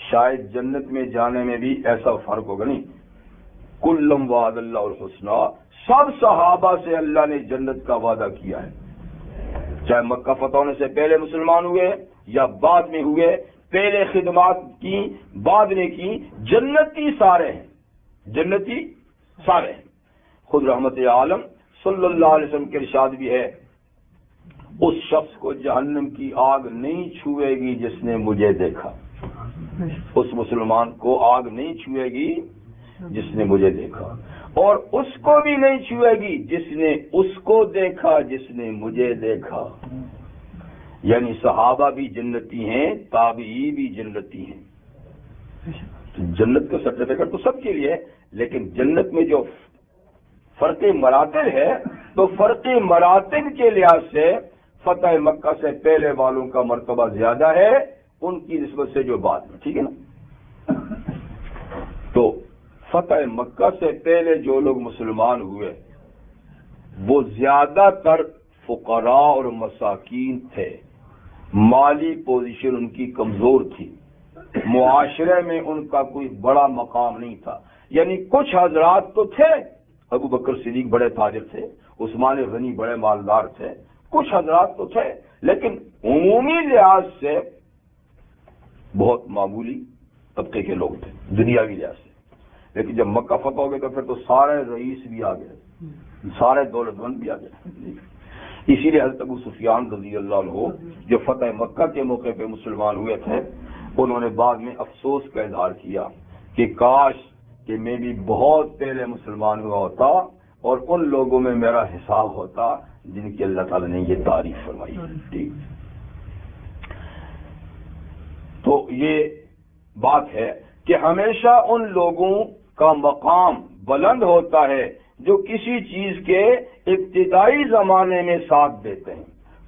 شاید جنت میں جانے میں بھی ایسا فرق ہوگا، نہیں، کلم وعد اللہ الحسنی، سب صحابہ سے اللہ نے جنت کا وعدہ کیا ہے، چاہے مکہ فتح ہونے سے پہلے مسلمان ہوئے یا بعد میں ہوئے، پہلے خدمات کی بعد میں کی، جنتی سارے ہیں، جنتی سارے ہیں۔ خود رحمت عالم صلی اللہ علیہ وسلم کے ارشاد بھی ہے اس شخص کو جہنم کی آگ نہیں چھوئے گی جس نے مجھے دیکھا، اس مسلمان کو آگ نہیں چھوئے گی جس نے مجھے دیکھا، اور اس کو بھی نہیں چھوئے گی جس نے اس کو دیکھا جس نے مجھے دیکھا۔ یعنی صحابہ بھی جنتی ہیں، تابعی بھی جنتی ہیں۔ جنت کا سرٹیفکیٹ تو سب کے لیے ہے، لیکن جنت میں جو فرق مراتب ہے تو فرق مراتب کے لحاظ سے فتح مکہ سے پہلے والوں کا مرتبہ زیادہ ہے ان کی نسبت سے جو بعد میں، ٹھیک ہے نا؟ تو فتح مکہ سے پہلے جو لوگ مسلمان ہوئے وہ زیادہ تر فقراء اور مساکین تھے، مالی پوزیشن ان کی کمزور تھی، معاشرے میں ان کا کوئی بڑا مقام نہیں تھا۔ یعنی کچھ حضرات تو تھے، ابو بکر صدیق بڑے تاجر تھے، عثمان غنی بڑے مالدار تھے، کچھ حضرات تو تھے، لیکن عمومی لحاظ سے بہت معمولی طبقے کے لوگ تھے دنیاوی لحاظ سے۔ لیکن جب مکہ فتح ہو گئے تو پھر تو سارے رئیس بھی آ گئے، سارے دولت مند بھی آ گئے۔ اسی لیے حضرت ابو سفیان رضی اللہ عنہ جو فتح مکہ کے موقع پہ مسلمان ہوئے تھے، انہوں نے بعد میں افسوس کا اظہار کیا کہ کاش کہ میں بھی بہت پہلے مسلمان ہوا ہوتا اور ان لوگوں میں میرا حساب ہوتا جن کی اللہ تعالی نے یہ تعریف فرمائی۔ ٹھیک، تو یہ بات ہے کہ ہمیشہ ان لوگوں کا مقام بلند ہوتا ہے جو کسی چیز کے ابتدائی زمانے میں ساتھ دیتے ہیں،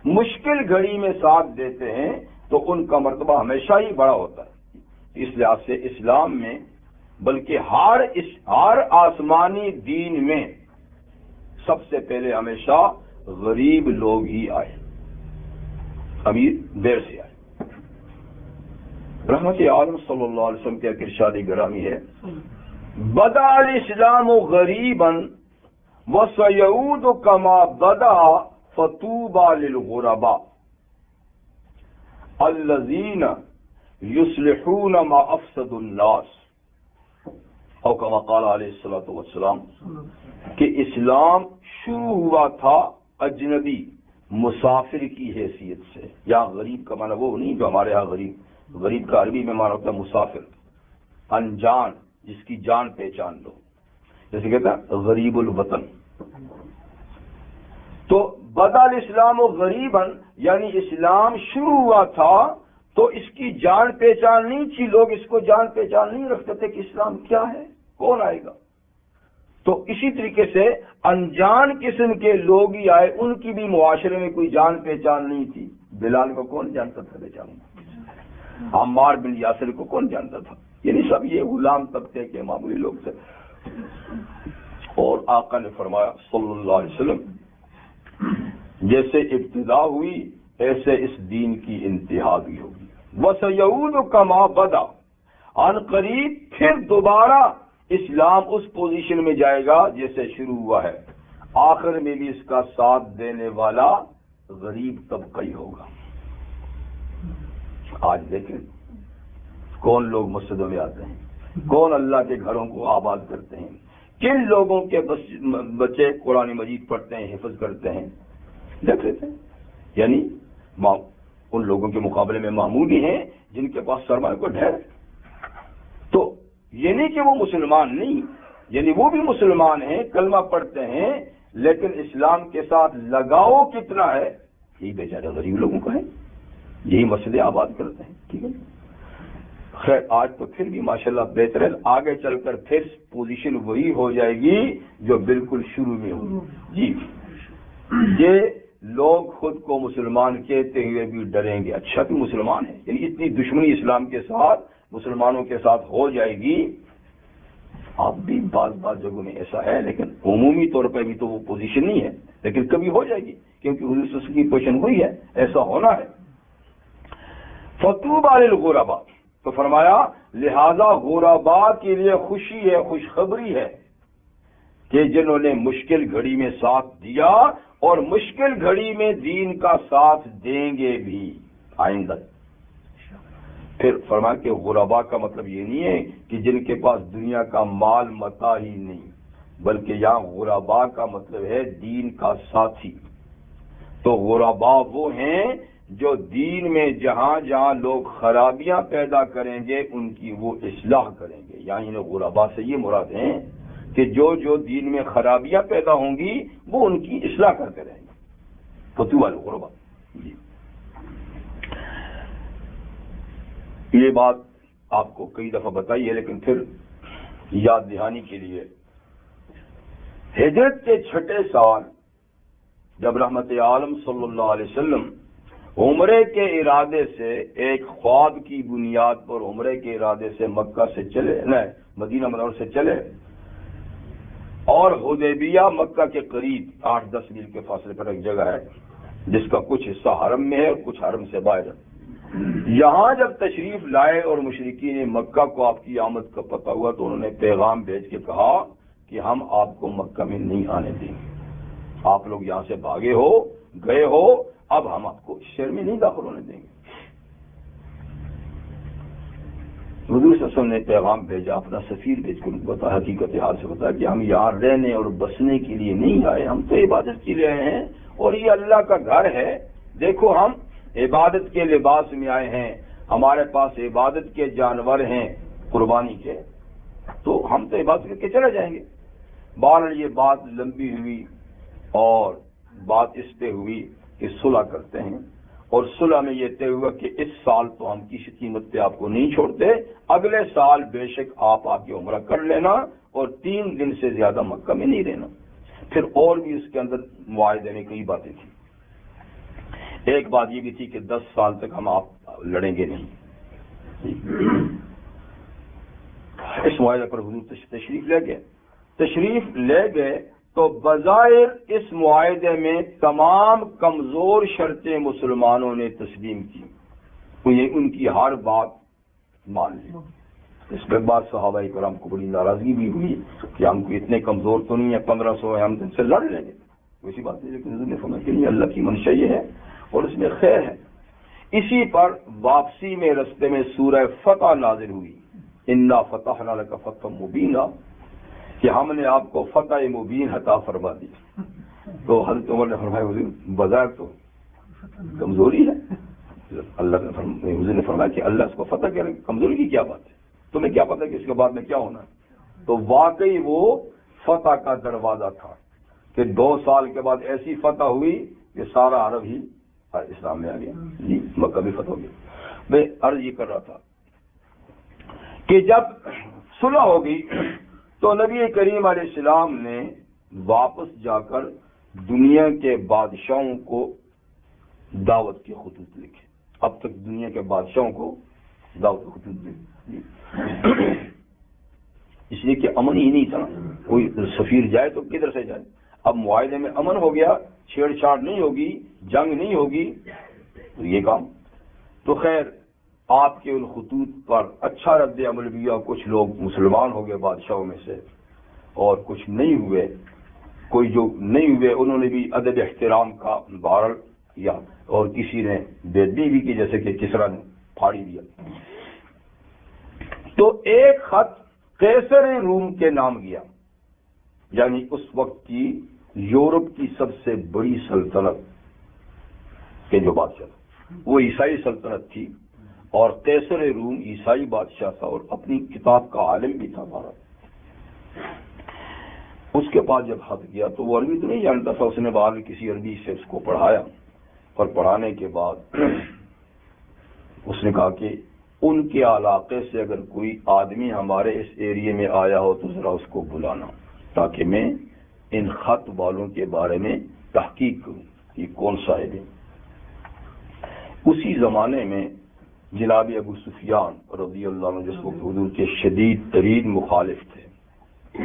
مشکل گھڑی میں ساتھ دیتے ہیں، تو ان کا مرتبہ ہمیشہ ہی بڑا ہوتا ہے۔ اس لحاظ سے اسلام میں بلکہ ہر آسمانی دین میں سب سے پہلے ہمیشہ غریب لوگ ہی آئے، امیر دیر سے آئے۔ رحمت عالم صلی اللہ علیہ وسلم کے ارشاد گرامی ہے، بدا الاسلام غریبا وسيعود كما بدا فطوبى للغرباء الذين يصلحون ما افسد الناس، او كما قال علیہ الصلوۃ والسلام کہ اسلام شروع ہوا تھا اجنبی مسافر کی حیثیت سے۔ یا غریب کا معنی وہ نہیں جو ہمارے ہاں غریب کا عربی میں معنی ہوتا ہے مسافر، انجان، جس کی جان پہچان لو، جیسے کہتا ہے غریب الوطن۔ تو بدا الاسلام غریباً یعنی اسلام شروع ہوا تھا تو اس کی جان پہچان نہیں تھی، لوگ اس کو جان پہچان نہیں رکھتے تھے کہ اسلام کیا ہے، کون آئے گا۔ تو اسی طریقے سے انجان قسم کے لوگ ہی آئے، ان کی بھی معاشرے میں کوئی جان پہچان نہیں تھی۔ بلال کو کون جانتا تھا بیچارہ، عمار بن یاسر کو کون جانتا تھا، یعنی سب یہ غلام طبقے کے معمولی لوگ تھے۔ اور آقا نے فرمایا صلی اللہ علیہ وسلم جیسے ابتدا ہوئی ایسے اس دین کی انتہا بھی ہوگی۔ وَسَيَعُودُ كَمَا بَدَا، عن قریب پھر دوبارہ اسلام اس پوزیشن میں جائے گا جیسے شروع ہوا ہے، آخر میں بھی اس کا ساتھ دینے والا غریب طبقہ ہی ہوگا۔ آج دیکھیں کون لوگ مسجدوں میں آتے ہیں، کون اللہ کے گھروں کو آباد کرتے ہیں، کن لوگوں کے بچے قرآن مجید پڑھتے ہیں، حفظ کرتے ہیں، دیکھ لیتے ہیں۔ یعنی ان لوگوں کے مقابلے میں معمولی ہیں جن کے پاس سرمایہ کو ڈھیر۔ تو یہ نہیں کہ وہ مسلمان نہیں، یعنی وہ بھی مسلمان ہیں، کلمہ پڑھتے ہیں، لیکن اسلام کے ساتھ لگاؤ کتنا ہے یہی بیچارے غریب لوگوں کا ہے، یہی مسجدیں آباد کرتے ہیں۔ ٹھیک ہے، خیر آج تو پھر بھی ماشاءاللہ بہتر ہے، آگے چل کر پھر پوزیشن وہی ہو جائے گی جو بالکل شروع میں ہوئی۔ جی یہ لوگ خود کو مسلمان کہتے ہوئے بھی ڈریں گے، اچھا کہ مسلمان ہیں، یعنی اتنی دشمنی اسلام کے ساتھ مسلمانوں کے ساتھ ہو جائے گی۔ اب بھی بعض جگہوں میں ایسا ہے، لیکن عمومی طور پر بھی تو وہ پوزیشن نہیں ہے، لیکن کبھی ہو جائے گی کیونکہ حضور صلی اللہ علیہ وسلم کی پوزیشن ہوئی ہے، ایسا ہونا ہے۔ فطوبى للغرباء، تو فرمایا لہذا غرباء کے لیے خوشی ہے، خوشخبری ہے کہ جنہوں نے مشکل گھڑی میں ساتھ دیا اور مشکل گھڑی میں دین کا ساتھ دیں گے بھی آئندہ۔ پھر فرمایا کہ غرباء کا مطلب یہ نہیں ہے کہ جن کے پاس دنیا کا مال متاع ہی نہیں، بلکہ یہاں غرباء کا مطلب ہے دین کا ساتھی۔ تو غرباء وہ ہیں جو دین میں جہاں جہاں لوگ خرابیاں پیدا کریں گے ان کی وہ اصلاح کریں گے، یعنی غربا سے یہ مراد ہیں کہ جو دین میں خرابیاں پیدا ہوں گی وہ ان کی اصلاح کرتے رہیں گے، فتوح الغربا۔ جی یہ بات آپ کو کئی دفعہ بتائی ہے، لیکن پھر یاد دہانی کے لیے، ہجرت کے 6 سال جب رحمت عالم صلی اللہ علیہ وسلم عمرے کے ارادے سے ایک خواب کی بنیاد پر عمرے کے ارادے سے مکہ سے چلے، مدینہ منورہ سے چلے، اور حدیبیہ مکہ کے قریب 8-10 میل کے فاصلے پر ایک جگہ ہے جس کا کچھ حصہ حرم میں ہے اور کچھ حرم سے باہر ہے۔ یہاں جب تشریف لائے اور مشرکین مکہ کو آپ کی آمد کا پتہ ہوا تو انہوں نے پیغام بھیج کے کہا کہ ہم آپ کو مکہ میں نہیں آنے دیں گے، آپ لوگ یہاں سے بھاگے ہو، گئے ہو، اب ہم آپ کو شہر میں نہیں داخل ہونے دیں گے۔ حضور صلی اللہ علیہ وسلم نے پیغام بھیجا، اپنا سفیر بھیج کر بتا، حقیقت حال سے بتا کہ ہم یہاں رہنے اور بسنے کے لیے نہیں آئے، ہم تو عبادت کے لیے آئے ہیں اور یہ اللہ کا گھر ہے، دیکھو ہم عبادت کے لباس میں آئے ہیں، ہمارے پاس عبادت کے جانور ہیں قربانی کے، تو ہم تو عبادت کر کے چلے جائیں گے۔ بہرحال یہ بات لمبی ہوئی اور بات اس پہ ہوئی کہ صلح کرتے ہیں، اور صلح میں یہ طے ہوا کہ اس سال تو ہم کسی قیمت پہ آپ کو نہیں چھوڑتے، اگلے سال بے شک آپ آ کے عمرہ کر لینا اور 3 دن سے زیادہ مکہ میں نہیں رہنا۔ پھر اور بھی اس کے اندر معاہدے میں کئی باتیں تھیں۔ ایک بات یہ بھی تھی کہ 10 سال تک ہم آپ لڑیں گے نہیں۔ اس معاہدے پر حضور تشریف لے گئے تو بظاہر اس معاہدے میں تمام کمزور شرطیں مسلمانوں نے تسلیم کی، ان کی ہر بات مان لی۔ اس کے بعد صحابہ کرام کو بڑی ناراضگی بھی ہوئی کہ ہم کو اتنے کمزور تو نہیں ہے، 1500 ہے، ہم ان سے لڑ لیں گے، ویسی بات نہیں، لیکن حضور نے فرمایا کہ نہیں، اللہ کی منشا یہ ہے اور اس میں خیر ہے۔ اسی پر واپسی میں رستے میں سورہ فتح نازل ہوئی، انا فتحنا لک فتحا مبینا، کہ ہم نے آپ کو فتح مبین عطا فرما دی۔ تو حضرت عمر نے فرمایا حضور بظاہر تو کمزوری ہے، حضور نے فرمایا کہ اللہ اس کو فتح کہہ رہے، کمزوری کی کیا بات ہے، تمہیں کیا پتا کہ اس کے بعد میں کیا ہونا ہے؟ تو واقعی وہ فتح کا دروازہ تھا کہ 2 سال کے بعد ایسی فتح ہوئی کہ سارا عرب ہی اسلام میں آ گیا، جی مکہ بھی فتح ہو گیا۔ میں عرض یہ کر رہا تھا کہ جب صلح ہو گئی تو نبی کریم علیہ السلام نے واپس جا کر دنیا کے بادشاہوں کو دعوت کے خطوط لکھے۔ اب تک دنیا کے بادشاہوں کو دعوت کے خطوط لکھے، اس لیے کہ امن ہی نہیں تھا، کوئی سفیر جائے تو کدھر سے جائے۔ اب معاہدے میں امن ہو گیا، چھیڑ چھاڑ نہیں ہوگی، جنگ نہیں ہوگی، تو یہ کام تو خیر آپ کے ان خطوط پر اچھا رد عمل بھی ہوا، کچھ لوگ مسلمان ہو گئے بادشاہوں میں سے اور کچھ نہیں ہوئے، کوئی جو نہیں ہوئے انہوں نے بھی ادب احترام کا بہرحال کیا اور کسی نے بے ادبی بھی کی، جیسے کہ کسریٰ نے پھاڑی دیا۔ تو ایک خط قیصر روم کے نام گیا، یعنی اس وقت کی یورپ کی سب سے بڑی سلطنت کے جو بادشاہ، وہ عیسائی سلطنت تھی اور قیصر روم عیسائی بادشاہ تھا اور اپنی کتاب کا عالم بھی تھا بھارت۔ اس کے بعد جب خط گیا تو وہ عربی تو نہیں جانتا تھا، اس نے بعد کسی عربی سے اس کو پڑھایا اور پڑھانے کے بعد اس نے کہا کہ ان کے علاقے سے اگر کوئی آدمی ہمارے اس ایریے میں آیا ہو تو ذرا اس کو بلانا تاکہ میں ان خط والوں کے بارے میں تحقیق کروں کہ کون صاحب ہے۔ اسی زمانے میں جناب ابو سفیان رضی اللہ عنہ جس وقت حضور کے شدید ترین مخالف تھے،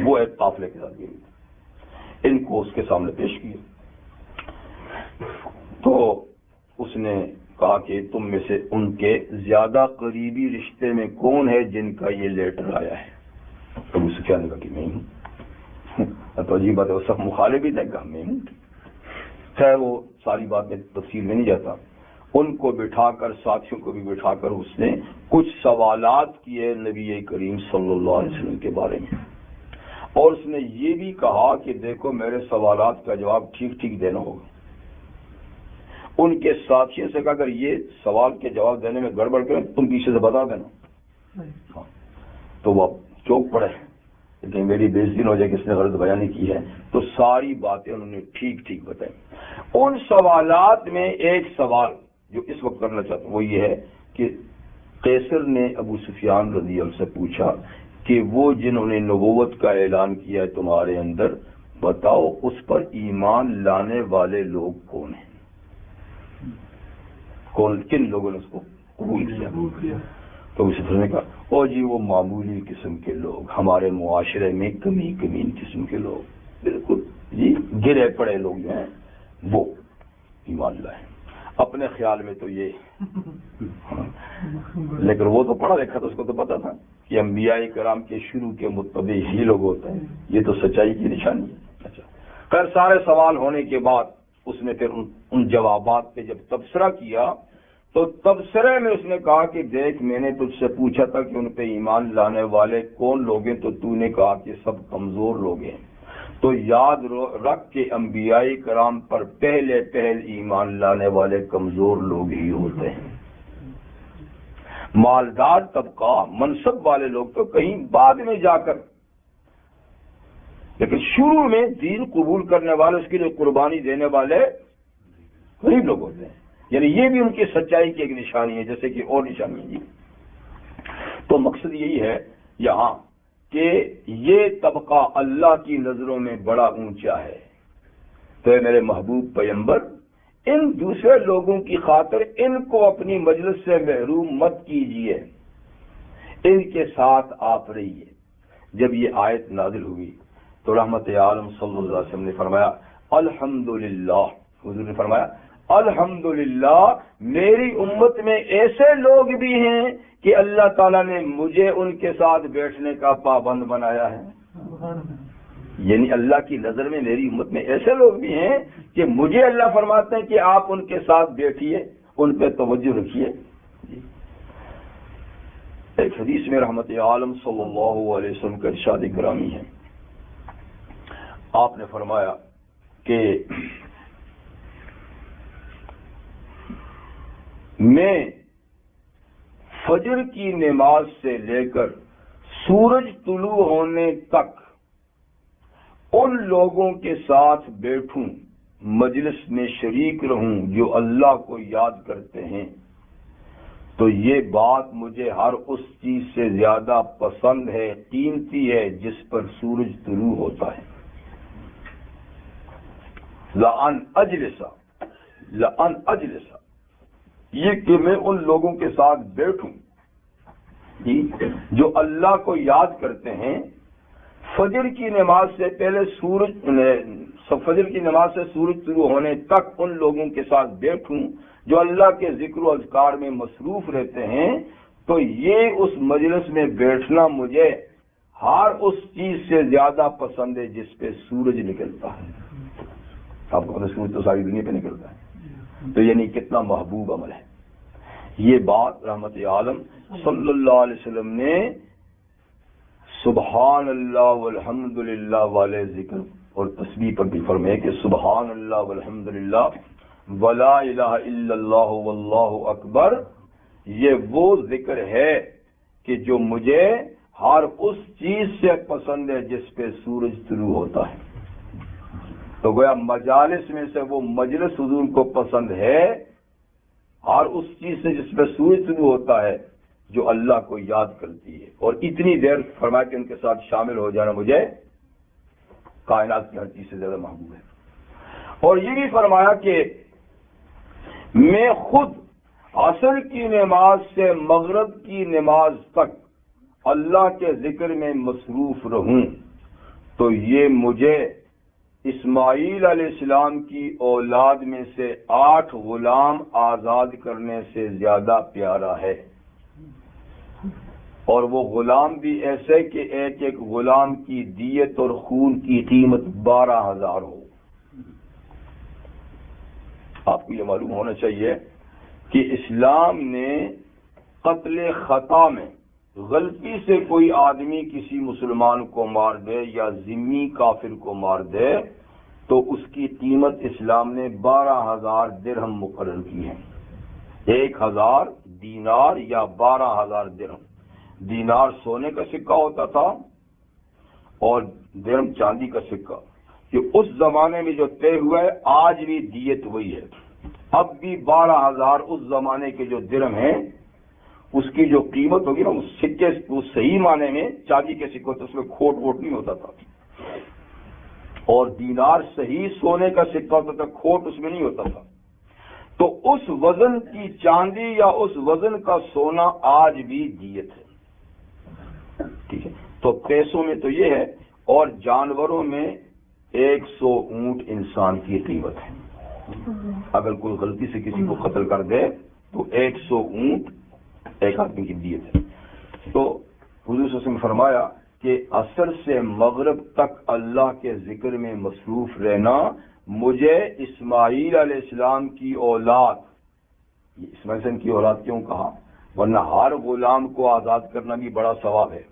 وہ ایک قافلے کے ساتھ گئے، ان کو اس کے سامنے پیش کیا تو اس نے کہا کہ تم میں سے ان کے زیادہ قریبی رشتے میں کون ہے جن کا یہ لیٹر آیا ہے؟ ابو سفیان نے کہا کہ میں ہوں۔ تو عجیب بات ہے، وہ سب مخالف ہی تھے، کہا میں ہوں۔ خیر وہ ساری بات میں تفصیل میں نہیں جاتا، ان کو بٹھا کر ساتھیوں کو بھی بٹھا کر اس نے کچھ سوالات کیے نبی کریم صلی اللہ علیہ وسلم کے بارے میں، اور اس نے یہ بھی کہا کہ دیکھو میرے سوالات کا جواب ٹھیک ٹھیک دینا ہوگا۔ ان کے ساتھیوں سے کہا اگر یہ سوال کے جواب دینے میں گڑبڑ کریں تم پیچھے سے بتا دینا۔ تو وہ چوک پڑے لیکن میری بےعزتی نہ ہو جائے کہ اس نے غلط بیانی کی ہے، تو ساری باتیں انہوں نے ٹھیک ٹھیک بتائی۔ ان سوالات میں ایک سوال جو اس وقت کرنا چاہتا ہوں وہ یہ ہے کہ قیصر نے ابو سفیان رضی اللہ عنہ سے پوچھا کہ وہ جنہوں نے نبوت کا اعلان کیا ہے تمہارے اندر، بتاؤ اس پر ایمان لانے والے لوگ کون ہیں، کن لوگوں نے اس کو قبول کیا؟ تو ابو سفیان نے کہا او جی وہ معمولی قسم کے لوگ، ہمارے معاشرے میں کمین قسم کے لوگ، بالکل جی گرے پڑے لوگ جو ہیں وہ ایمان لائے۔ اپنے خیال میں تو یہ لیکن وہ تو پڑھا لکھا تھا، اس کو تو پتا تھا کہ انبیاء کرام کے شروع کے متبع ہی لوگ ہوتے ہیں، یہ تو سچائی کی نشانی ہے۔ اچھا خیر، سارے سوال ہونے کے بعد اس نے پھر ان جوابات پہ جب تبصرہ کیا تو تبصرے میں اس نے کہا کہ دیکھ میں نے تجھ سے پوچھا تھا کہ ان پہ ایمان لانے والے کون لوگ ہیں، تو نے کہا کہ سب کمزور لوگ ہیں، تو یاد رکھ کے انبیاء کرام پر پہل ایمان لانے والے کمزور لوگ ہی ہوتے ہیں، مالدار طبقہ منصب والے لوگ تو کہیں بعد میں جا کر، لیکن شروع میں دین قبول کرنے والے، اس کے لیے قربانی دینے والے غریب لوگ ہوتے ہیں، یعنی یہ بھی ان کی سچائی کی ایک نشانی ہے جیسے کہ اور نشانی ہے۔ تو مقصد یہی ہے یہاں کہ یہ طبقہ اللہ کی نظروں میں بڑا اونچا ہے، تو اے میرے محبوب پیغمبر ان دوسرے لوگوں کی خاطر ان کو اپنی مجلس سے محروم مت کیجیے، ان کے ساتھ آپ رہیے۔ جب یہ آیت نازل ہوئی تو رحمت عالم صلی اللہ علیہ وسلم نے فرمایا الحمدللہ، حضور نے فرمایا الحمدللہ میری امت میں ایسے لوگ بھی ہیں کہ اللہ تعالیٰ نے مجھے ان کے ساتھ بیٹھنے کا پابند بنایا ہے، یعنی اللہ کی نظر میں میری امت میں ایسے لوگ بھی ہیں کہ مجھے اللہ فرماتے ہیں کہ آپ ان کے ساتھ بیٹھیے، ان پہ توجہ رکھیے۔ ایک حدیث میں رحمت عالم صلی اللہ علیہ وسلم کا ارشاد گرامی ہے، آپ نے فرمایا کہ میں فجر کی نماز سے لے کر سورج طلوع ہونے تک ان لوگوں کے ساتھ بیٹھوں، مجلس میں شریک رہوں جو اللہ کو یاد کرتے ہیں، تو یہ بات مجھے ہر اس چیز سے زیادہ پسند ہے، قیمتی ہے جس پر سورج طلوع ہوتا ہے۔ لأن اجلس یہ کہ میں ان لوگوں کے ساتھ بیٹھوں جو اللہ کو یاد کرتے ہیں، فجر کی نماز سے پہلے فجر کی نماز سے سورج طلوع ہونے تک ان لوگوں کے ساتھ بیٹھوں جو اللہ کے ذکر و اذکار میں مصروف رہتے ہیں، تو یہ اس مجلس میں بیٹھنا مجھے ہر اس چیز سے زیادہ پسند ہے جس پہ سورج نکلتا ہے۔ آپ کو پتہ سورج تو ساری دنیا پہ نکلتا ہے، تو یعنی کتنا محبوب عمل ہے۔ یہ بات رحمت عالم صلی اللہ علیہ وسلم نے سبحان اللہ والحمدللہ والے ذکر اور تسبیح پر بھی فرمایا کہ سبحان اللہ والحمدللہ ولا الہ الا اللہ واللہ اکبر، یہ وہ ذکر ہے کہ جو مجھے ہر اس چیز سے پسند ہے جس پہ سورج طلوع ہوتا ہے۔ تو گویا مجالس میں سے وہ مجلس حضور کو پسند ہے اور اس چیز سے جس پہ سورج طلوع ہوتا ہے جو اللہ کو یاد کرتی ہے، اور اتنی دیر فرمایا کہ ان کے ساتھ شامل ہو جانا مجھے کائنات کی ہر چیز سے زیادہ محبوب ہے۔ اور یہ بھی فرمایا کہ میں خود عصر کی نماز سے مغرب کی نماز تک اللہ کے ذکر میں مصروف رہوں، تو یہ مجھے اسماعیل علیہ السلام کی اولاد میں سے 8 غلام آزاد کرنے سے زیادہ پیارا ہے، اور وہ غلام بھی ایسے کہ ایک ایک غلام کی دیت اور خون کی قیمت 12,000 ہو۔ آپ کو یہ معلوم ہونا چاہیے کہ اسلام نے قتل خطا میں غلطی سے کوئی آدمی کسی مسلمان کو مار دے یا ذمی کافر کو مار دے تو اس کی قیمت اسلام نے 12,000 درہم مقرر کی ہے، 1,000 دینار یا 12,000 درہم۔ دینار سونے کا سکہ ہوتا تھا اور درہم چاندی کا سکہ، کہ اس زمانے میں جو طے ہوا ہے آج بھی دیت وہی ہے. اب بھی 12,000 اس زمانے کے جو درہم ہیں اس کی جو قیمت ہوگی نا، اس سکے اس صحیح معنی میں چاندی کے سکے ہوتے، اس میں کھوٹ ووٹ نہیں ہوتا تھا. اور دینار صحیح سونے کا سکہ ہوتا تھا، کھوٹ اس میں نہیں ہوتا تھا. تو اس وزن کی چاندی یا اس وزن کا سونا آج بھی دیت ہے. ٹھیک ہے، تو پیسوں میں تو یہ ہے، اور جانوروں میں 100 اونٹ انسان کی قیمت ہے. اگر کوئی غلطی سے کسی کو قتل کر دے تو 100 اونٹ ایک آدمی کی دیت ہے. تو حضور صلی اللہ علیہ وسلم نے فرمایا کہ عصر سے مغرب تک اللہ کے ذکر میں مصروف رہنا مجھے اسماعیل علیہ السلام کی اولاد، اسماعیل علیہ السلام کی اولاد کیوں کہا؟ ورنہ ہر غلام کو آزاد کرنا بھی بڑا ثواب ہے،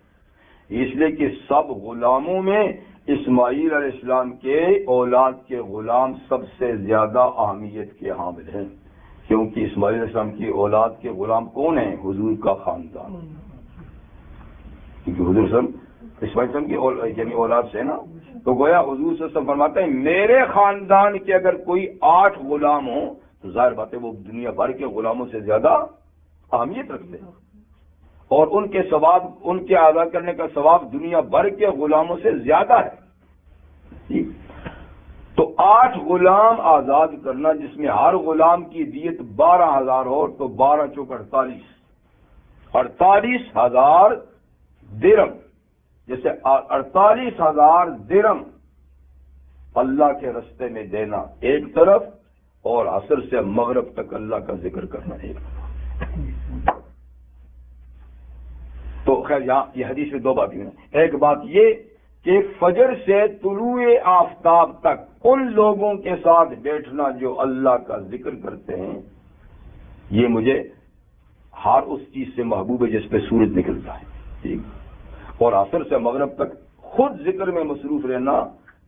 اس لیے کہ سب غلاموں میں اسماعیل علیہ السلام کے اولاد کے غلام سب سے زیادہ اہمیت کے حامل ہیں، کیونکہ اسماعیل علیہ السلام کی اولاد کے غلام کون ہیں؟ حضور کا خاندان. کیونکہ حضور صلی اللہ علیہ وسلم اسماعیل علیہ السلام کی یعنی اولاد سے نا، تو گویا حضور صلی اللہ علیہ وسلم فرماتے ہیں میرے خاندان کے اگر کوئی 8 غلام ہوں تو ظاہر بات ہے وہ دنیا بھر کے غلاموں سے زیادہ اہمیت رکھتے ہیں، اور ان کے ثواب، ان کے آزاد کرنے کا ثواب دنیا بھر کے غلاموں سے زیادہ ہے. تو 8 غلام آزاد کرنا جس میں ہر غلام کی دیت 12,000 ہو، تو 12 چوک 48,000 درہم، جیسے 48,000 درہم اللہ کے رستے میں دینا ایک طرف، اور عصر سے مغرب تک اللہ کا ذکر کرنا ایک طرف. تو خیر یہاں یہ حدیث میں 2 باتیں ہیں. ایک بات یہ کہ فجر سے طلوع آفتاب تک ان لوگوں کے ساتھ بیٹھنا جو اللہ کا ذکر کرتے ہیں، یہ مجھے ہر اس چیز سے محبوب ہے جس پہ سورج نکلتا ہے. ٹھیک، اور عصر سے مغرب تک خود ذکر میں مصروف رہنا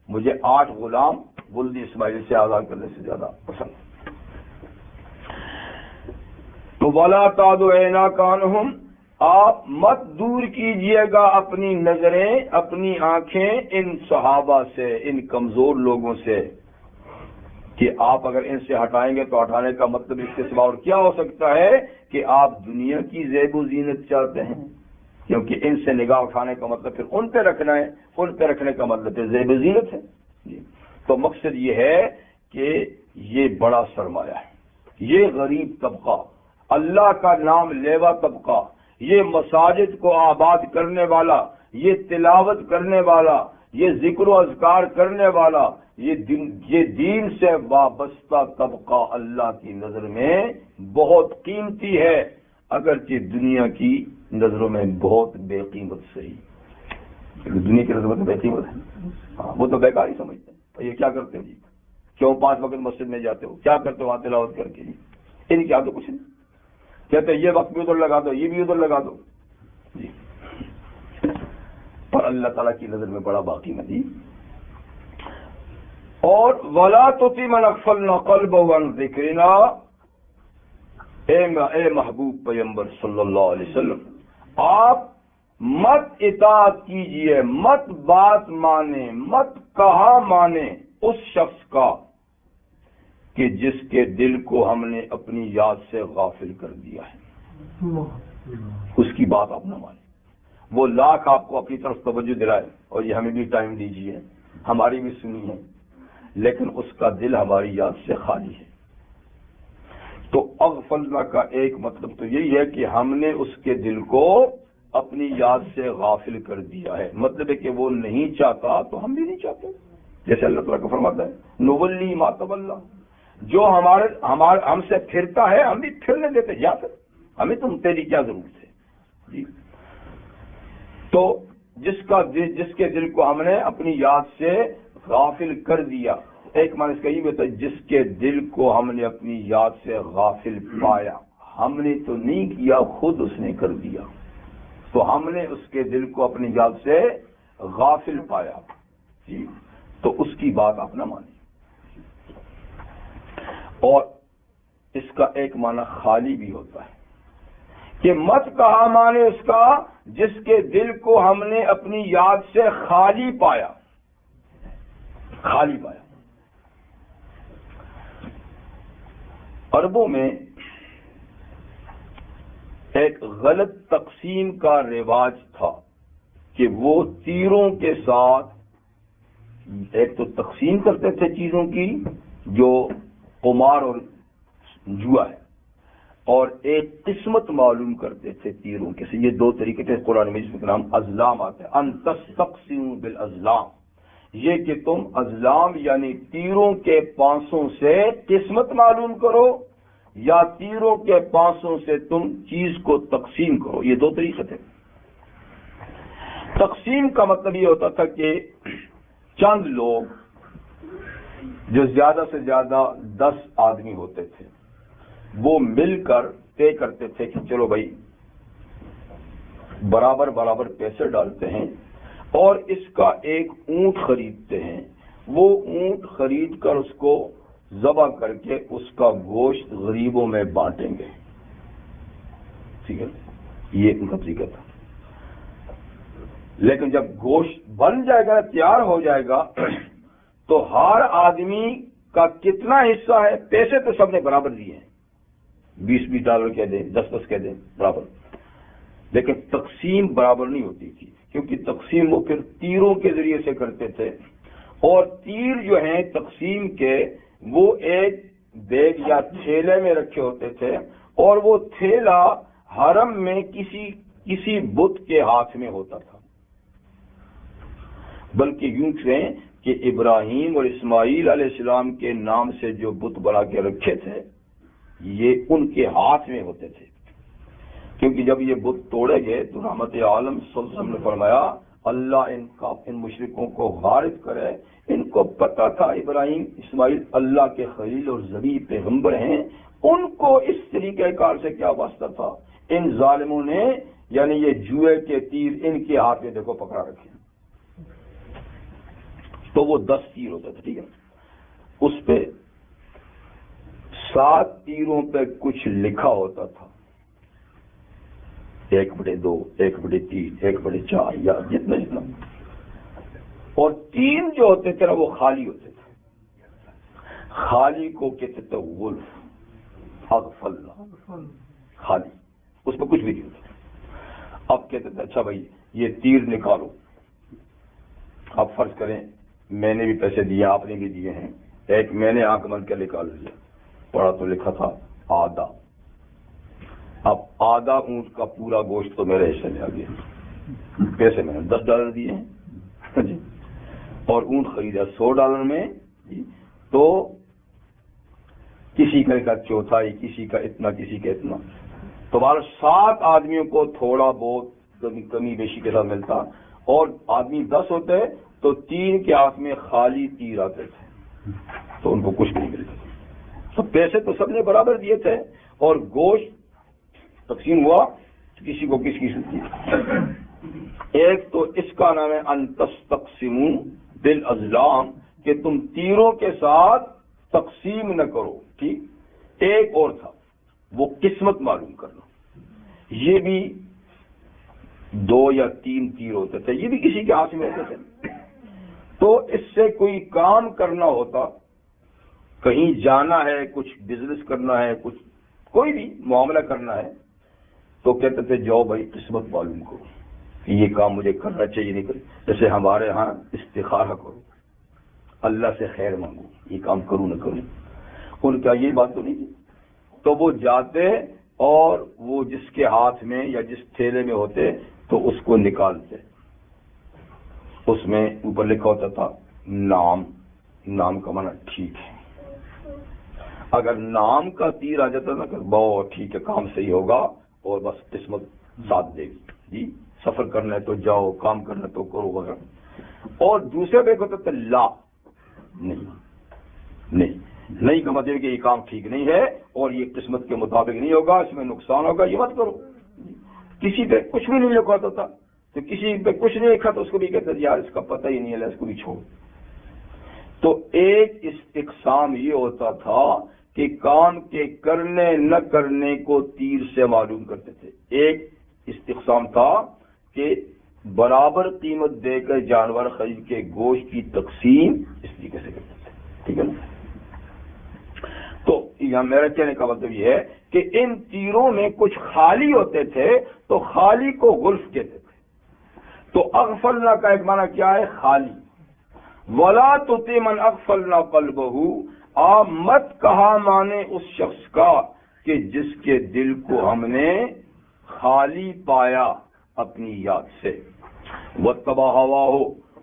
مجھے 8 غلام ولد اسماعیل سے آزاد کرنے سے زیادہ پسند ہے. تو وَلَا تَعْدُ عَيْنَاكَ عَنْهُمْ، آپ مت دور کیجئے گا اپنی نظریں، اپنی آنکھیں ان صحابہ سے، ان کمزور لوگوں سے، کہ آپ اگر ان سے ہٹائیں گے تو ہٹانے کا مطلب اس کے سوا اور کیا ہو سکتا ہے کہ آپ دنیا کی زیب و زینت چاہتے ہیں، کیونکہ ان سے نگاہ اٹھانے کا مطلب پھر ان پہ رکھنا ہے، ان پہ رکھنے کا مطلب پھر زیب و زینت ہے. تو مقصد یہ ہے کہ یہ بڑا سرمایہ ہے، یہ غریب طبقہ، اللہ کا نام لیوا طبقہ، یہ مساجد کو آباد کرنے والا، یہ تلاوت کرنے والا، یہ ذکر و اذکار کرنے والا، یہ دین سے وابستہ طبقہ اللہ کی نظر میں بہت قیمتی ہے، اگرچہ دنیا کی نظروں میں بہت بے قیمت صحیح. دنیا کی نظروں میں بے قیمت ہے، ہاں وہ تو بیکار ہی سمجھتے ہیں. یہ کیا کرتے ہو جی؟ کیوں 5 وقت مسجد میں جاتے ہو؟ کیا کرتے ہو وہاں تلاوت کر کے؟ ان کیا تو کچھ نہیں. کہتے ہیں یہ وقت بھی ادھر لگا دو، یہ بھی ادھر لگا دو جی، پر اللہ تعالیٰ کی نظر میں بڑا باقی نہیں. اور وَلَا تُطِعْ مَنْ أَغْفَلْنَا قَلْبَهُ عَنْ ذِكْرِنَا، اے محبوب پیغمبر صلی اللہ علیہ وسلم، آپ مت اطاعت کیجئے، مت بات مانے، مت کہا مانے اس شخص کا کہ جس کے دل کو ہم نے اپنی یاد سے غافل کر دیا ہے. اس کی بات آپ نہ مانیں. وہ لاکھ آپ کو اپنی طرف توجہ دلائے، اور یہ ہمیں بھی ٹائم دیجیے، ہماری بھی سنی ہے، لیکن اس کا دل ہماری یاد سے خالی ہے. تو اغفلنا کا ایک مطلب تو یہی ہے کہ ہم نے اس کے دل کو اپنی یاد سے غافل کر دیا ہے. مطلب ہے کہ وہ نہیں چاہتا تو ہم بھی نہیں چاہتے. جیسے اللہ تعالیٰ کو فرماتا ہے نولی ما تولا، جو ہم سے پھرتا ہے ہم بھی پھرنے دیتے، یا پھر ہمیں تم تیری کیا ضرورت ہے جی. تو جس کے دل کو ہم نے اپنی یاد سے غافل کر دیا، ایک معنی اس کا یہ ہوتا ہے جس کے دل کو ہم نے اپنی یاد سے غافل پایا. ہم نے تو نہیں کیا، خود اس نے کر دیا. تو ہم نے اس کے دل کو اپنی یاد سے غافل پایا جی، تو اس کی بات آپ نہ مانیں. اور اس کا ایک معنی خالی بھی ہوتا ہے کہ مت کہا مانے اس کا جس کے دل کو ہم نے اپنی یاد سے خالی پایا، خالی پایا۔ عربوں میں ایک غلط تقسیم کا رواج تھا کہ وہ تیروں کے ساتھ ایک تو تقسیم کرتے تھے چیزوں کی جو قمار اور جوا ہے، اور ایک قسمت معلوم کرتے تھے تیروں کے سے۔ یہ دو طریقے تھے قرآن میں، جس کا نام ازلام آتا ہے، ان تستقسموا بالازلام، یہ کہ تم ازلام یعنی تیروں کے پانسوں سے قسمت معلوم کرو، یا تیروں کے پانسوں سے تم چیز کو تقسیم کرو۔ یہ دو طریقے تھے۔ تقسیم کا مطلب یہ ہوتا تھا کہ چند لوگ جو زیادہ سے زیادہ 10 آدمی ہوتے تھے، وہ مل کر طے کرتے تھے کہ چلو بھائی برابر برابر پیسے ڈالتے ہیں اور اس کا ایک اونٹ خریدتے ہیں، وہ اونٹ خرید کر اس کو ذبح کر کے اس کا گوشت غریبوں میں بانٹیں گے، ٹھیک ہے، یہ ان کا طریقہ تھا۔ لیکن جب گوشت بن جائے گا، تیار ہو جائے گا، تو ہر آدمی کا کتنا حصہ ہے، پیسے تو سب نے برابر دیے ہیں، 20-20 ڈالر کہہ دیں، 10-10 کہہ دیں، برابر، لیکن تقسیم برابر نہیں ہوتی تھی، کیونکہ تقسیم وہ پھر تیروں کے ذریعے سے کرتے تھے، اور تیر جو ہیں تقسیم کے وہ ایک بیگ یا تھیلے میں رکھے ہوتے تھے، اور وہ تھیلا حرم میں کسی بت کے ہاتھ میں ہوتا تھا۔ بلکہ یوں کہیں کہ ابراہیم اور اسماعیل علیہ السلام کے نام سے جو بت بنا کے رکھے تھے، یہ ان کے ہاتھ میں ہوتے تھے، کیونکہ جب یہ بت توڑے گئے تو رحمت عالم صلی اللہ علیہ وسلم نے فرمایا اللہ ان مشرکوں کو غارب کرے، ان کو پتہ تھا ابراہیم اسماعیل اللہ کے خلیل اور ذبیح پیغمبر ہیں، ان کو اس طریقہ کار سے کیا واسطہ تھا، ان ظالموں نے یعنی یہ جوئے کے تیر ان کے ہاتھ میں دیکھو پکڑا رکھے، تو وہ 10 تیر ہوتے تھے، ٹھیک ہے، اس پہ 7 تیروں پہ کچھ لکھا ہوتا تھا، 1/2 1/3 1/4 یا جتنا جتنا، اور 3 جو ہوتے تھے نا وہ خالی ہوتے تھے، خالی کو کہتے تھے ولف اغفلنا، خالی، اس میں کچھ بھی نہیں ہوتا۔ اب کہتے تھے اچھا بھائی یہ تیر نکالو، اب فرض کریں میں نے بھی پیسے دیے، آپ نے بھی دیے ہیں، ایک میں نے آنکھ بند کر نکال لیا، پڑھا تو لکھا تھا آدھا، اب آدھا اونٹ کا پورا گوشت تو میرے حصے میں آ گیا، پیسے میں نے $10 دیے ہیں جی، اور اونٹ خریدا $100 میں، تو کسی کا چوتھائی، کسی کا اتنا، کسی کا اتنا، تو بہر 7 آدمیوں کو تھوڑا بہت کمی بیشی کے ساتھ ملتا، اور آدمی 10 ہوتے تو 3 کے ہاتھ میں خالی تیر آتے تھے، تو ان کو کچھ نہیں ملتا، تو پیسے تو سب نے برابر دیے تھے، اور گوشت تقسیم ہوا کسی کو کس کی سلطی۔ ایک تو اس کا نام ہے ان تستقسموا بالازلام، کہ تم تیروں کے ساتھ تقسیم نہ کرو، ٹھیک۔ ایک اور تھا وہ قسمت معلوم کرنا، یہ بھی 2 یا 3 تیر ہوتے تھے، یہ بھی کسی کے ہاتھ میں ہوتے تھے، تو اس سے کوئی کام کرنا ہوتا، کہیں جانا ہے، کچھ بزنس کرنا ہے، کچھ کوئی بھی معاملہ کرنا ہے، تو کہتے تھے جاؤ بھائی قسمت معلوم کرو کہ یہ کام مجھے کرنا چاہیے نہیں کرنا، جیسے ہمارے ہاں استخارہ کرو، اللہ سے خیر مانگو، یہ کام کروں نہ کروں، ان کا یہ بات تو نہیں تھی، تو وہ جاتے اور وہ جس کے ہاتھ میں یا جس تھیلے میں ہوتے تو اس کو نکالتے، اس میں اوپر لکھا ہوتا تھا نام کا معنی ٹھیک ہے، اگر نام کا تیر آ جاتا نا کہ بہت ٹھیک ہے کام صحیح ہوگا، اور بس قسمت ساتھ دے گی، جی سفر کرنا ہے تو جاؤ، کام کرنا ہے تو کرو وغیرہ، اور دوسرے پہ ہوتا تھا لا، نہیں کا مطلب کہ یہ کام ٹھیک نہیں ہے اور یہ قسمت کے مطابق نہیں ہوگا، اس میں نقصان ہوگا، یہ مت کرو۔ کسی پہ کچھ بھی نہیں لکھا ہوتا تھا، تو کسی پہ کچھ نہیں لکھا تو اس کو بھی کہتے تھے یار اس کا پتہ ہی نہیں ہے، اس کو بھی چھوڑ۔ تو ایک اس اقسام یہ ہوتا تھا کہ کام کے کرنے نہ کرنے کو تیر سے معلوم کرتے تھے۔ ایک استقسام تھا کہ برابر قیمت دے کر جانور خرید کے گوشت کی تقسیم اس طریقے سے کرتے تھے، ٹھیک ہے نا۔ تو یہاں میرا کہنے کا مطلب یہ ہے کہ ان تیروں میں کچھ خالی ہوتے تھے تو خالی کو غلف کہتے تھے۔ تو اغفلنا کا ایک معنی کیا ہے؟ خالی۔ ولا تطع من اغفلنا قلبہ، آپ مت کہا مانے اس شخص کا کہ جس کے دل کو ہم نے خالی پایا اپنی یاد سے۔ واتبع ہواہ،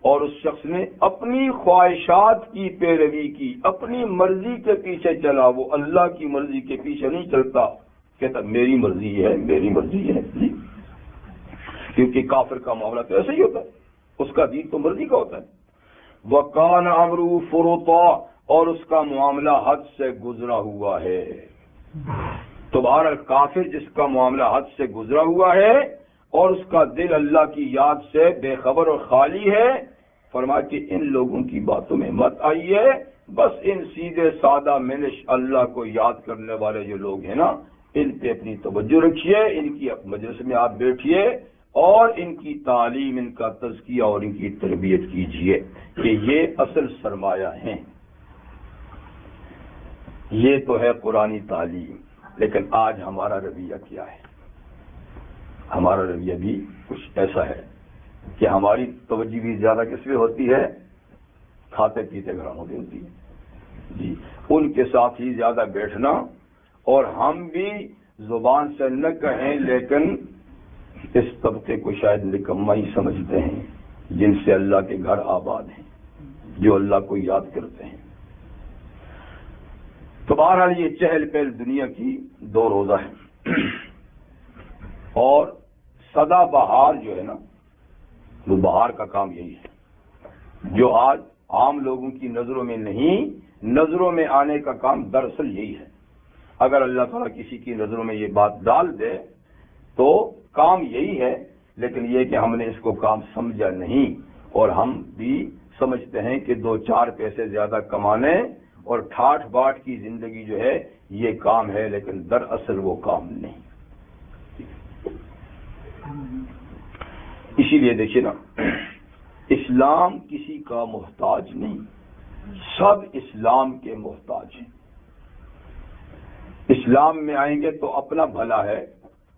اور اس شخص نے اپنی خواہشات کی پیروی کی، اپنی مرضی کے پیچھے چلا، وہ اللہ کی مرضی کے پیچھے نہیں چلتا، کہتا میری مرضی ہے میری مرضی ہے، کیونکہ کافر کا معاملہ تو ایسا ہی ہوتا ہے، اس کا دین تو مرضی کا ہوتا ہے۔ وَكَانَ أَمْرُهُ فُرُطًا، اور اس کا معاملہ حد سے گزرا ہوا ہے۔ تو بہرحال کافر جس کا معاملہ حد سے گزرا ہوا ہے اور اس کا دل اللہ کی یاد سے بے خبر اور خالی ہے، فرمایا کہ ان لوگوں کی باتوں میں مت آئیے، بس ان سیدھے سادہ منش اللہ کو یاد کرنے والے جو لوگ ہیں نا، ان پہ اپنی توجہ رکھیے، ان کی مجلس میں آپ بیٹھیے اور ان کی تعلیم، ان کا تزکیہ اور ان کی تربیت کیجیے کہ یہ اصل سرمایہ ہیں۔ یہ تو ہے قرآنی تعلیم، لیکن آج ہمارا رویہ کیا ہے؟ ہمارا رویہ بھی کچھ ایسا ہے کہ ہماری توجہ بھی زیادہ کس میں ہوتی ہے؟ کھاتے پیتے گھرانوں کی ہوتی ہے جی، ان کے ساتھ ہی زیادہ بیٹھنا، اور ہم بھی زبان سے نہ کہیں لیکن اس طبقے کو شاید نکما ہی سمجھتے ہیں جن سے اللہ کے گھر آباد ہیں، جو اللہ کو یاد کرتے ہیں۔ تو بہرحال یہ چہل پہل دنیا کی دو روزہ ہے، اور سدا بہار جو ہے نا، وہ بہار کا کام یہی ہے جو آج عام لوگوں کی نظروں میں نہیں، نظروں میں آنے کا کام دراصل یہی ہے۔ اگر اللہ تعالیٰ کسی کی نظروں میں یہ بات ڈال دے تو کام یہی ہے، لیکن یہ کہ ہم نے اس کو کام سمجھا نہیں، اور ہم بھی سمجھتے ہیں کہ دو چار پیسے زیادہ کمانے اور ٹھاٹھ باٹھ کی زندگی جو ہے یہ کام ہے، لیکن دراصل وہ کام نہیں۔ اسی لیے دیکھیے نا، اسلام کسی کا محتاج نہیں، سب اسلام کے محتاج ہیں۔ اسلام میں آئیں گے تو اپنا بھلا ہے،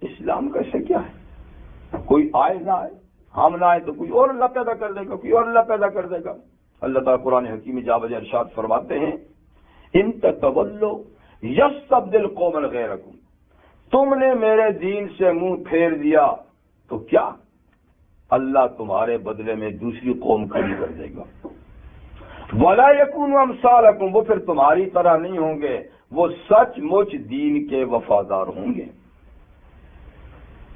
اسلام کا ایسا کیا ہے؟ کوئی آئے نہ آئے، ہم نہ آئے تو کوئی اور اللہ پیدا کر دے گا، کوئی اور اللہ پیدا کر دے گا۔ اللہ تعالیٰ قرآن حکیم میں جا بجا ارشاد فرماتے ہیں، ان تتولوا یستبدل قوما غیرکم، تم نے میرے دین سے منہ پھیر دیا تو کیا اللہ تمہارے بدلے میں دوسری قوم کھڑی کر دے گا۔ ولا یکونوا امثالکم، وہ پھر تمہاری طرح نہیں ہوں گے، وہ سچ مچ دین کے وفادار ہوں گے۔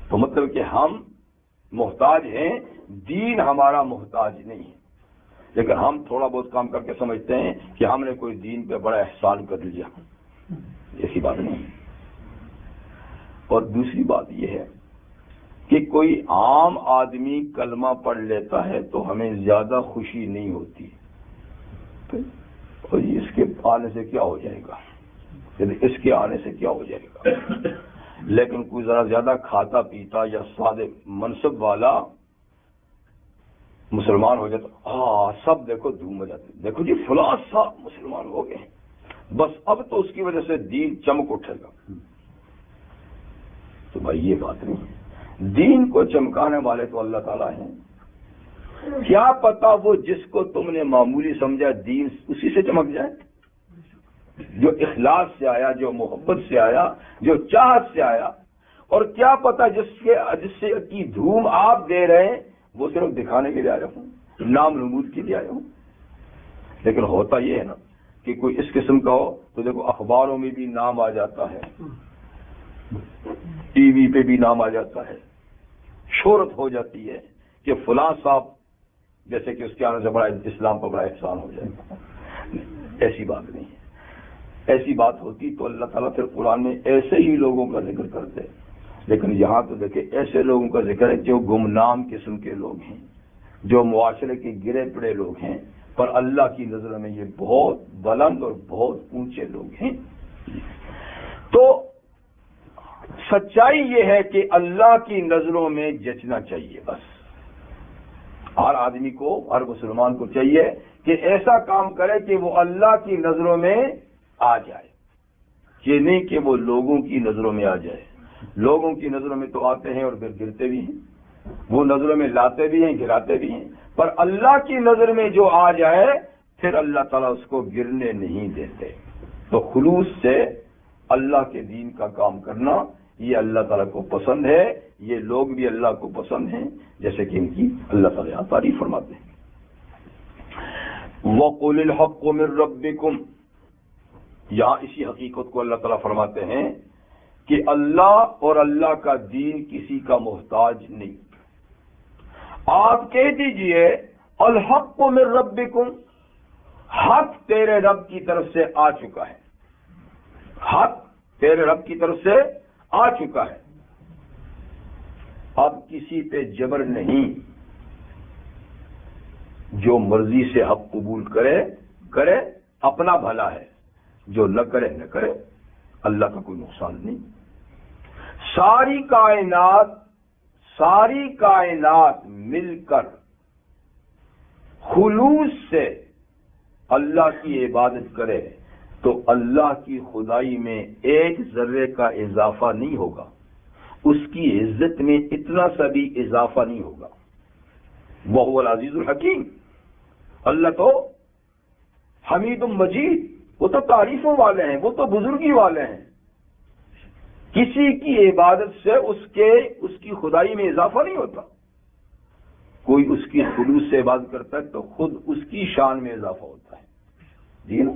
تو مطلب کہ ہم محتاج ہیں، دین ہمارا محتاج نہیں ہے، لیکن ہم تھوڑا بہت کام کر کے سمجھتے ہیں کہ ہم نے کوئی دین پہ بڑا احسان کر لیا، ایسی بات نہیں۔ اور دوسری بات یہ ہے کہ کوئی عام آدمی کلمہ پڑھ لیتا ہے تو ہمیں زیادہ خوشی نہیں ہوتی، اور اس کے آنے سے کیا ہو جائے گا، اس کے آنے سے کیا ہو جائے گا۔ لیکن کوئی ذرا زیادہ کھاتا پیتا یا سادے منصب والا مسلمان ہو جاتا، سب دیکھو دھوم ہو جاتے، دیکھو جی فلاں صاحب مسلمان ہو گئے، بس اب تو اس کی وجہ سے دین چمک اٹھے گا۔ تو بھائی یہ بات نہیں ہے، دین کو چمکانے والے تو اللہ تعالیٰ ہیں۔ کیا پتا وہ جس کو تم نے معمولی سمجھا دین اسی سے چمک جائے، جو اخلاص سے آیا، جو محبت سے آیا، جو چاہت سے آیا، اور کیا پتا جس سے کی دھوم آپ دے رہے ہیں وہ صرف دکھانے کے لیے آئے ہوں، نام نمود کے لیے آئے ہوں۔ لیکن ہوتا یہ ہے نا کہ کوئی اس قسم کا ہو تو دیکھو اخباروں میں بھی نام آ جاتا ہے، ٹی وی پہ بھی نام آ جاتا ہے، شہرت ہو جاتی ہے کہ فلاں صاحب، جیسے کہ اس کے آنے سے بڑا اسلام پر بڑا احسان ہو جائے گا۔ ایسی بات نہیں ہے، ایسی بات ہوتی تو اللہ تعالیٰ پھر قرآن میں ایسے ہی لوگوں کا ذکر کرتے، لیکن یہاں تو دیکھیں ایسے لوگوں کا ذکر ہے جو گمنام قسم کے لوگ ہیں، جو معاشرے کے گرے پڑے لوگ ہیں، پر اللہ کی نظر میں یہ بہت بلند اور بہت اونچے لوگ ہیں۔ تو سچائی یہ ہے کہ اللہ کی نظروں میں جچنا چاہیے. بس ہر آدمی کو، ہر مسلمان کو چاہیے کہ ایسا کام کرے کہ وہ اللہ کی نظروں میں آ جائے، یہ نہیں کہ وہ لوگوں کی نظروں میں آ جائے. لوگوں کی نظروں میں تو آتے ہیں اور پھر گرتے بھی ہیں، وہ نظروں میں لاتے بھی ہیں، گراتے بھی ہیں، پر اللہ کی نظر میں جو آ جائے پھر اللہ تعالیٰ اس کو گرنے نہیں دیتے. تو خلوص سے اللہ کے دین کا کام کرنا یہ اللہ تعالیٰ کو پسند ہے، یہ لوگ بھی اللہ کو پسند ہیں، جیسے کہ ان کی اللہ تعالیٰ تعریف فرماتے ہیں. وَقُلِ الْحَقُّ مِن رَبِّكُمْ، یہاں اسی حقیقت کو اللہ تعالیٰ فرماتے ہیں کہ اللہ اور اللہ کا دین کسی کا محتاج نہیں. آپ کہہ دیجئے الحق من ربکم، حق تیرے رب کی طرف سے آ چکا ہے، حق تیرے رب کی طرف سے آ چکا ہے. اب کسی پہ جبر نہیں، جو مرضی سے حق قبول کرے اپنا بھلا ہے، جو نہ کرے نہ کرے، اللہ کا کوئی نقصان نہیں. ساری کائنات مل کر خلوص سے اللہ کی عبادت کرے تو اللہ کی خدائی میں ایک ذرے کا اضافہ نہیں ہوگا، اس کی عزت میں اتنا سا بھی اضافہ نہیں ہوگا. وہو العزیز الحکیم، اللہ تو حمید مجید، وہ تو تعریفوں والے ہیں، وہ تو بزرگی والے ہیں. کسی کی عبادت سے اس کی خدائی میں اضافہ نہیں ہوتا. کوئی اس کی خلوص سے عبادت کرتا ہے تو خود اس کی شان میں اضافہ ہوتا ہے. جی نا.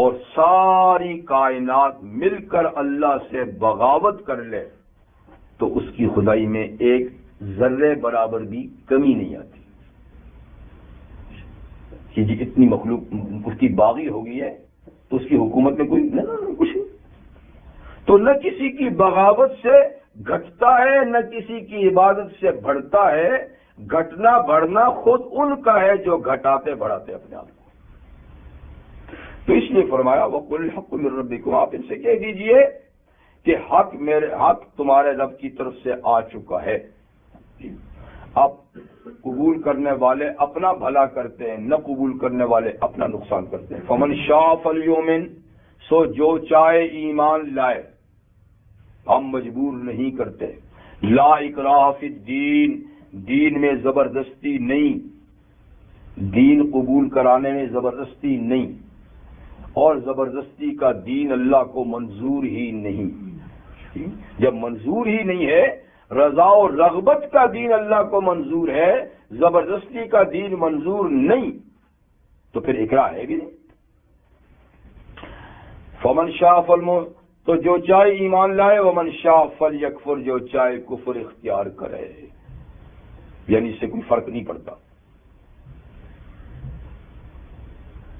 اور ساری کائنات مل کر اللہ سے بغاوت کر لے تو اس کی خدائی میں ایک ذرے برابر بھی کمی نہیں آتی کہ جی اتنی مخلوق اس کی باغی ہو گئی ہے تو اس کی حکومت میں کوئی کچھ نہیں. تو نہ کسی کی بغاوت سے گھٹتا ہے، نہ کسی کی عبادت سے بڑھتا ہے. گھٹنا بڑھنا خود ان کا ہے جو گھٹاتے بڑھاتے اپنے آپ کو. تو اس لیے فرمایا وَقُلِ الْحَقُّ مِن رَبِّكُمْ، آپ ان سے کہہ دیجئے کہ حق تمہارے رب کی طرف سے آ چکا ہے. اب قبول کرنے والے اپنا بھلا کرتے ہیں، نہ قبول کرنے والے اپنا نقصان کرتے ہیں. فَمَنْ شَاءَ فَلْيُؤْمِنْ، سو جو چاہے ایمان لائے. ہم مجبور نہیں کرتے. لا اکراہ فی الدین، دین میں زبردستی نہیں، دین قبول کرانے میں زبردستی نہیں، اور زبردستی کا دین اللہ کو منظور ہی نہیں. جب منظور ہی نہیں ہے، رضا و رغبت کا دین اللہ کو منظور ہے، زبردستی کا دین منظور نہیں، تو پھر اکراہ ہے بھی نہیں. فمن شاء فليؤمن، تو جو چاہے ایمان لائے، ومن شاء فلیکفر، جو چاہے کفر اختیار کرے. یعنی اس سے کوئی فرق نہیں پڑتا.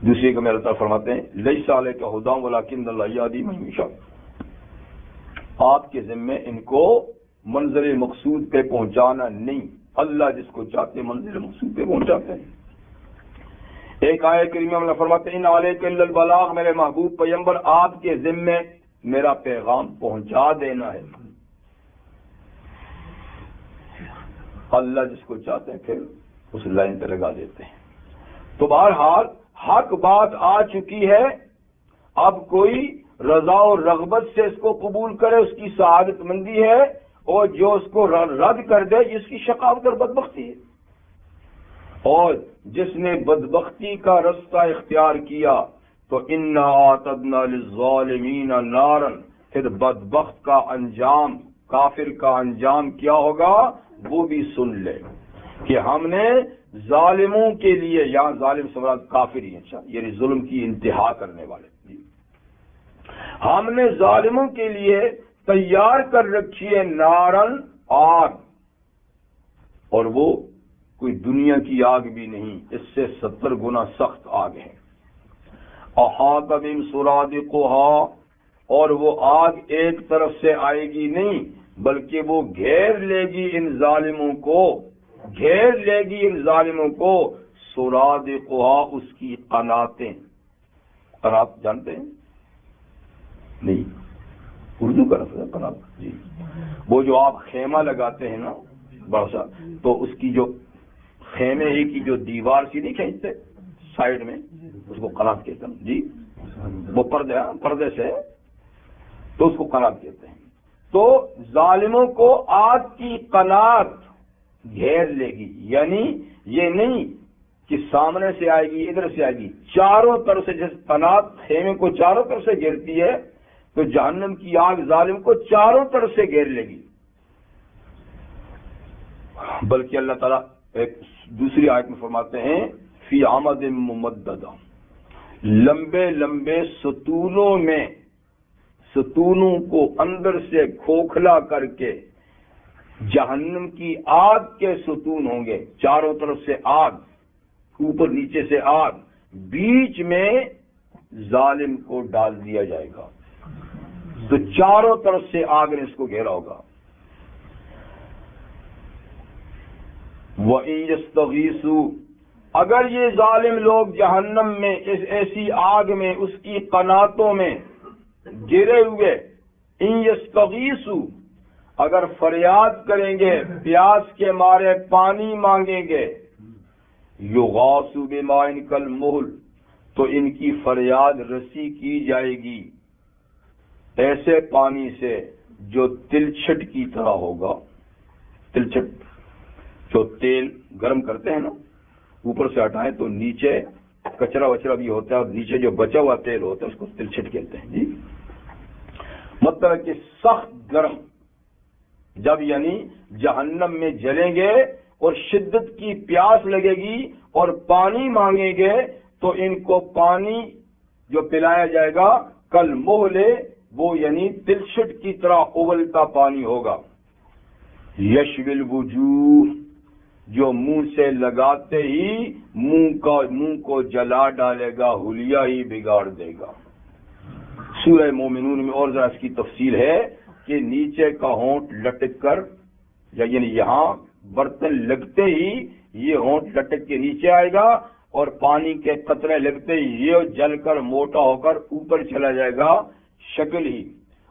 دوسرے کو میرا تعالیٰ فرماتے ہیں لیس علیک ھداھم ولکن اللہ یہدی من یشاء، آپ کے ذمے ان کو منزل مقصود پہ پہنچانا نہیں، اللہ جس کو چاہتے منزل مقصود پہ پہنچاتے ہیں. ایک آیت کریمہ میں فرماتے ہیں ان علیک الا البلاغ، میرے محبوب پیغمبر آپ کے ذمے میرا پیغام پہنچا دینا ہے. اللہ جس کو چاہتے ہیں پھر اس لائن پہ لگا دیتے ہیں. تو بہرحال حق بات آ چکی ہے. اب کوئی رضا و رغبت سے اس کو قبول کرے اس کی سعادت مندی ہے، اور جو اس کو رد کر دے اس کی شقاوت اور بدبختی ہے. اور جس نے بدبختی کا رستہ اختیار کیا تو انا اعتدنا للظالمین نارا، پھر بدبخت کا انجام، کافر کا انجام کیا ہوگا وہ بھی سن لے کہ ہم نے ظالموں کے لیے، یہاں ظالم سے مراد کافر ہی ہیں، یعنی ظلم کی انتہا کرنے والے، ہم نے ظالموں کے لیے تیار کر رکھی ہے نارن، آگ، اور وہ کوئی دنیا کی آگ بھی نہیں، اس سے 70 گنا سخت آگ ہے. احاط بہم سرادقها، اور وہ آگ ایک طرف سے آئے گی نہیں بلکہ وہ گھیر لے گی ان ظالموں کو، گھیر لے گی ان ظالموں کو. سرادقها، اس کی قناتیں. قنات جانتے ہیں نہیں، اردو کا لفظ ہے قنات جی. وہ جو آپ خیمہ لگاتے ہیں نا بڑا سا، تو اس کی جو خیمے ہی کی جو دیوار سی نہیں کھینچتے سائڈ میں، اس کو قنات کہتے ہیں جی. وہ پردے سے، تو اس کو قنات کہتے ہیں. تو ظالموں کو آگ کی قنات گھیر لے گی، یعنی یہ نہیں کہ سامنے سے آئے گی ادھر سے آئے گی، چاروں طرف سے. جیسے قنات خیمے کو چاروں طرف سے گھیرتی ہے، تو جہنم کی آگ ظالم کو چاروں طرف سے گھیر لے گی. بلکہ اللہ تعالیٰ ایک دوسری آیت میں فرماتے ہیں فی عمد ممددہ، لمبے لمبے ستونوں میں، ستونوں کو اندر سے کھوکھلا کر کے جہنم کی آگ کے ستون ہوں گے، چاروں طرف سے آگ، اوپر نیچے سے آگ، بیچ میں ظالم کو ڈال دیا جائے گا. تو چاروں طرف سے آگ نے اس کو گھیرا ہوگا. وَإِن يَسْتَغِيثُوا، اگر یہ ظالم لوگ جہنم میں اس ایسی آگ میں، اس کی قناتوں میں گرے ہوئے، ان یستغیثوا، اگر فریاد کریں گے، پیاس کے مارے پانی مانگیں گے، یغاثوا بماء کالمہل، تو ان کی فریاد رسی کی جائے گی ایسے پانی سے جو تلچھٹ کی طرح ہوگا. تلچھٹ جو تیل گرم کرتے ہیں نا، اوپر سے ہٹائیں تو نیچے کچرا وچرا بھی ہوتا ہے، اور نیچے جو بچا ہوا تیل ہوتا ہے اس کو تلچھٹ کہتے ہیں جی. مطلب کہ سخت گرم، جب یعنی جہنم میں جلیں گے اور شدت کی پیاس لگے گی اور پانی مانگیں گے، تو ان کو پانی جو پلایا جائے گا کل محلے، وہ یعنی تلچھٹ کی طرح ابلتا پانی ہوگا. یشوی الوجوہ، جو منہ سے لگاتے ہی منہ کو جلا ڈالے گا، حلیہ ہی بگاڑ دے گا. سورہ مومنون میں اور ذرا اس کی تفصیل ہے کہ نیچے کا ہونٹ لٹک کر، یعنی یہاں برتن لگتے ہی یہ ہونٹ لٹک کے نیچے آئے گا، اور پانی کے قطرے لگتے ہی یہ جل کر موٹا ہو کر اوپر چلا جائے گا شکل ہی.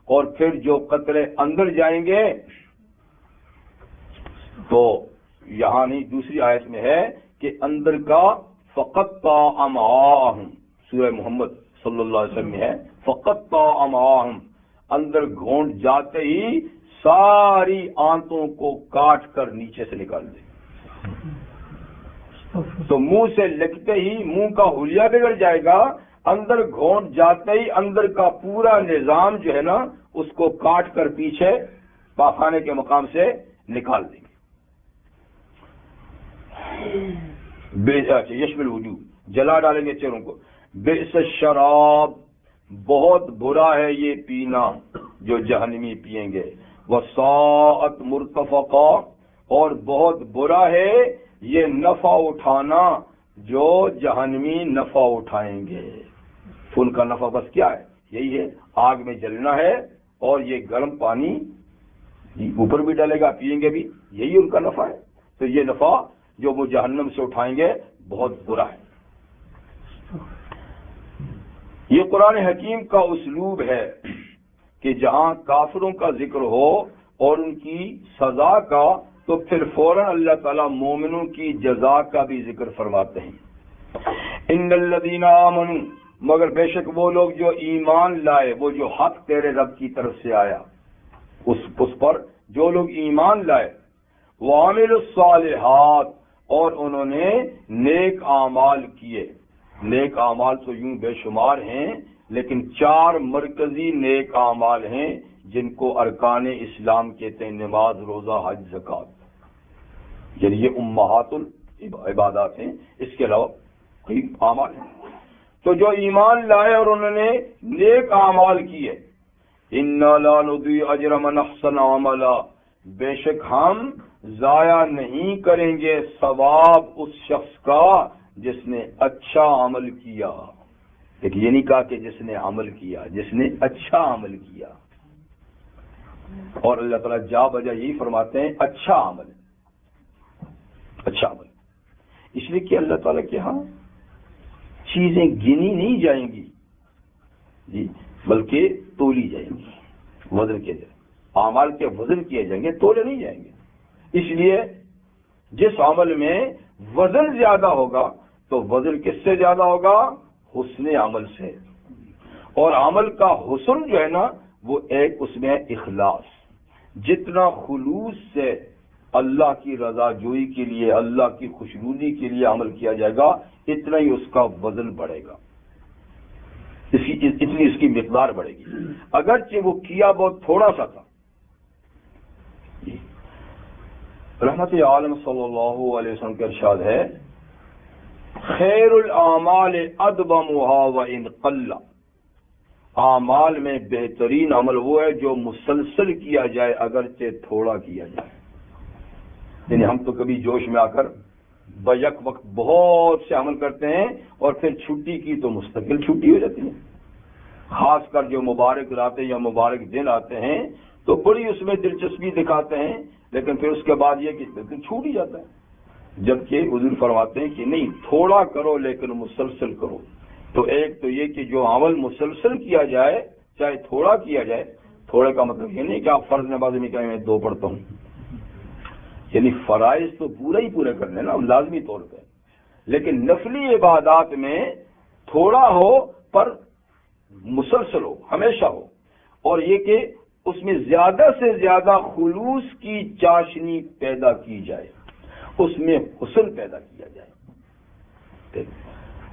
اور پھر جو قطرے اندر جائیں گے، تو یہاں نہیں دوسری آیت میں ہے کہ اندر کا فقطع امعاءہم، سورہ محمد صلی اللہ علیہ وسلم میں ہے فقطع امعاءہم، اندر گھونٹ جاتے ہی ساری آنتوں کو کاٹ کر نیچے سے نکال دے. تو منہ سے لگتے ہی منہ کا حلیہ بگڑ جائے گا، اندر گھونٹ جاتے ہی اندر کا پورا نظام جو ہے نا اس کو کاٹ کر پیچھے پاخانے کے مقام سے نکال دیں گے. یشمل الوجوہ، جلا ڈالیں گے چہروں کو. بئس الشراب، بہت برا ہے یہ پینا جو جہنمی پیئیں گے. وساءت مرتفقا، اور بہت برا ہے یہ نفع اٹھانا جو جہنمی نفع اٹھائیں گے. ان کا نفع بس کیا ہے؟ یہی ہے، آگ میں جلنا ہے اور یہ گرم پانی اوپر بھی ڈالے گا، پیئیں گے بھی، یہی ان کا نفع ہے. تو یہ نفع جو وہ جہنم سے اٹھائیں گے بہت برا ہے. یہ قرآن حکیم کا اسلوب ہے کہ جہاں کافروں کا ذکر ہو اور ان کی سزا کا، تو پھر فوراً اللہ تعالیٰ مومنوں کی جزا کا بھی ذکر فرماتے ہیں. ان الذین آمنوا، مگر بے شک وہ لوگ جو ایمان لائے، وہ جو حق تیرے رب کی طرف سے آیا اس پر جو لوگ ایمان لائے، وعملوا الصالحات، اور انہوں نے نیک اعمال کیے. نیک اعمال تو یوں بے شمار ہیں، لیکن 4 مرکزی نیک اعمال ہیں جن کو ارکان اسلام کہتے ہیں: نماز، روزہ، حج، زکوٰۃ. یعنی یہ امہات العبادات ہیں، اس کے علاوہ کئی اعمال ہیں. تو جو ایمان لائے اور انہوں نے نیک اعمال کیے، اِنَّا لَا نُضِيعُ أَجْرَ مَنْ أَحْسَنَ عَمَلًا، بے شک ہم ضائع نہیں کریں گے ثواب اس شخص کا جس نے اچھا عمل کیا. لیکن یہ نہیں کہا کہ جس نے عمل کیا، جس نے اچھا عمل کیا. اور اللہ تعالیٰ جا بجا یہی فرماتے ہیں اچھا عمل، اچھا عمل. اس لیے کہ اللہ تعالیٰ کے ہاں چیزیں گنی نہیں جائیں گی جی. بلکہ تولی جائیں گی، وزن کیے جائیں گے، اعمال کے وزن کیے جائیں گے، تولے نہیں جائیں گے۔ اس لیے جس عمل میں وزن زیادہ ہوگا تو وزن کس سے زیادہ ہوگا؟ حسن عمل سے۔ اور عمل کا حسن جو ہے نا وہ ایک اس میں اخلاص، جتنا خلوص سے اللہ کی رضا جوئی کے لیے، اللہ کی خوشنودی کے لیے عمل کیا جائے گا، اتنا ہی اس کا وزن بڑھے گا، اتنی اس کی مقدار بڑھے گی، اگرچہ وہ کیا بہت تھوڑا سا تھا۔ رحمت عالم صلی اللہ علیہ وسلم کا ارشاد ہے، خیر الاعمال ادومها وان قل، اعمال میں بہترین عمل وہ ہے جو مسلسل کیا جائے اگرچہ تھوڑا کیا جائے۔ یعنی ہم تو کبھی جوش میں آ کر بیک وقت بہت سے عمل کرتے ہیں اور پھر چھٹی کی تو مستقل چھٹی ہو جاتی ہے، خاص کر جو مبارک راتیں یا مبارک دن آتے ہیں تو بڑی اس میں دلچسپی دکھاتے ہیں، لیکن پھر اس کے بعد یہ کہ بالکل چھوٹ ہی جاتا ہے۔ جبکہ حضور فرماتے ہیں کہ نہیں، تھوڑا کرو لیکن مسلسل کرو۔ تو ایک تو یہ کہ جو عمل مسلسل کیا جائے چاہے تھوڑا کیا جائے، تھوڑے کا مطلب یہ نہیں کہ آپ فرض نماز میں کہیں میں 2 پڑھتا ہوں، یعنی فرائض تو پورا ہی پورے کرنے نا لازمی طور پہ، لیکن نفلی عبادات میں تھوڑا ہو پر مسلسل ہو، ہمیشہ ہو، اور یہ کہ اس میں زیادہ سے زیادہ خلوص کی چاشنی پیدا کی جائے، اس میں حسن پیدا کیا جائے۔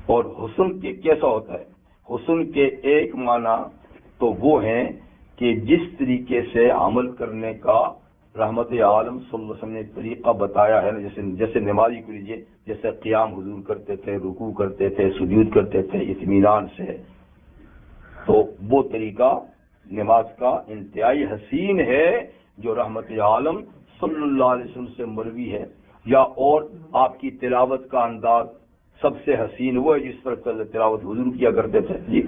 اور حسن کے کیسا ہوتا ہے؟ حسن کے ایک معنی تو وہ ہیں کہ جس طریقے سے عمل کرنے کا رحمت عالم صلی اللہ علیہ وسلم نے طریقہ بتایا ہے نا، جیسے نمازی کو لیجیے، جیسے قیام حضور کرتے تھے، رکوع کرتے تھے، سجود کرتے تھے اطمینان سے، تو وہ طریقہ نماز کا انتہائی حسین ہے جو رحمت عالم صلی اللہ علیہ وسلم سے مروی ہے۔ یا اور آپ کی تلاوت کا انداز سب سے حسین وہ ہے جس پر تلاوت حضور کیا کرتے تھے جی۔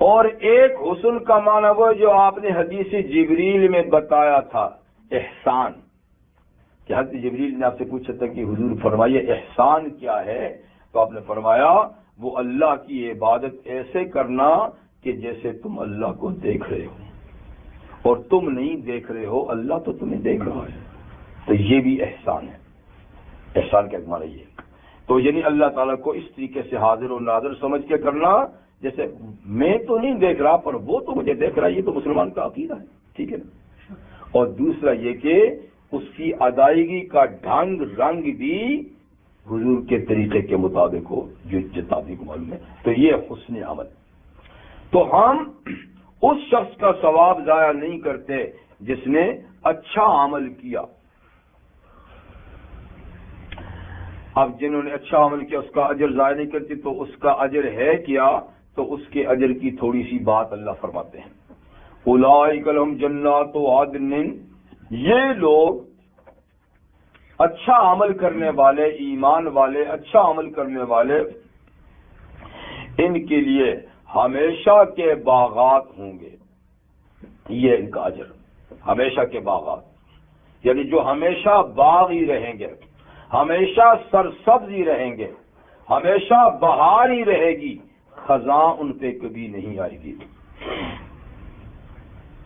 اور ایک حسن کا معنی وہ جو آپ نے حدیث جبریل میں بتایا تھا، احسان، کہ حضرت جبریل نے آپ سے پوچھا تھا کہ حضور فرمائیے احسان کیا ہے، تو آپ نے فرمایا وہ اللہ کی عبادت ایسے کرنا کہ جیسے تم اللہ کو دیکھ رہے ہو، اور تم نہیں دیکھ رہے ہو، اللہ تو تمہیں دیکھ رہا ہے۔ تو یہ بھی احسان ہے۔ احسان کا معنی یہ، تو یعنی اللہ تعالیٰ کو اس طریقے سے حاضر و ناظر سمجھ کے کرنا جیسے میں تو نہیں دیکھ رہا پر وہ تو مجھے دیکھ رہا ہے، یہ تو مسلمان کا عقیدہ ہے، ٹھیک ہے نا۔ اور دوسرا یہ کہ اس کی ادائیگی کا ڈھنگ رنگ بھی حضور کے طریقے کے مطابق ہو، جو جتابق معلوم ہے، تو یہ حسن عمل۔ تو ہم اس شخص کا ثواب ضائع نہیں کرتے جس نے اچھا عمل کیا۔ اب جنہوں نے اچھا عمل کیا اس کا اجر ضائع نہیں کرتے، تو اس کا اجر ہے کیا؟ تو اس کے اجر کی تھوڑی سی بات اللہ فرماتے ہیں، اولئک لہم جنات عدن، یہ لوگ اچھا عمل کرنے والے، ایمان والے، اچھا عمل کرنے والے، ان کے لیے ہمیشہ کے باغات ہوں گے، یہ ان کا اجر، ہمیشہ کے باغات، یعنی جو ہمیشہ باغ ہی رہیں گے، ہمیشہ سرسبز ہی رہیں گے، ہمیشہ بہار ہی رہے گی، خزاں ان پہ کبھی نہیں آئے گی۔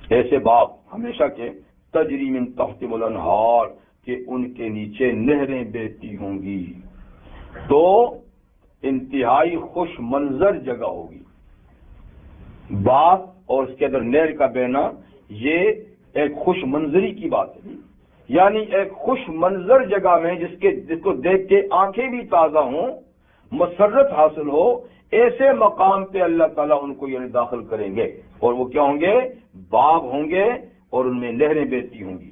ایسے باغ ہمیشہ کے، تجری من تحتہم الانہار، کہ ان کے نیچے نہریں بہتی ہوں گی، تو انتہائی خوش منظر جگہ ہوگی۔ باغ اور اس کے اندر نہر کا بہنا یہ ایک خوش منظری کی بات ہے، یعنی ایک خوش منظر جگہ میں جس کو دیکھ کے آنکھیں بھی تازہ ہوں، مسرت حاصل ہو، ایسے مقام پہ اللہ تعالیٰ ان کو یعنی داخل کریں گے، اور وہ کیا ہوں گے؟ باغ ہوں گے، اور ان میں نہریں بہتی ہوں گی۔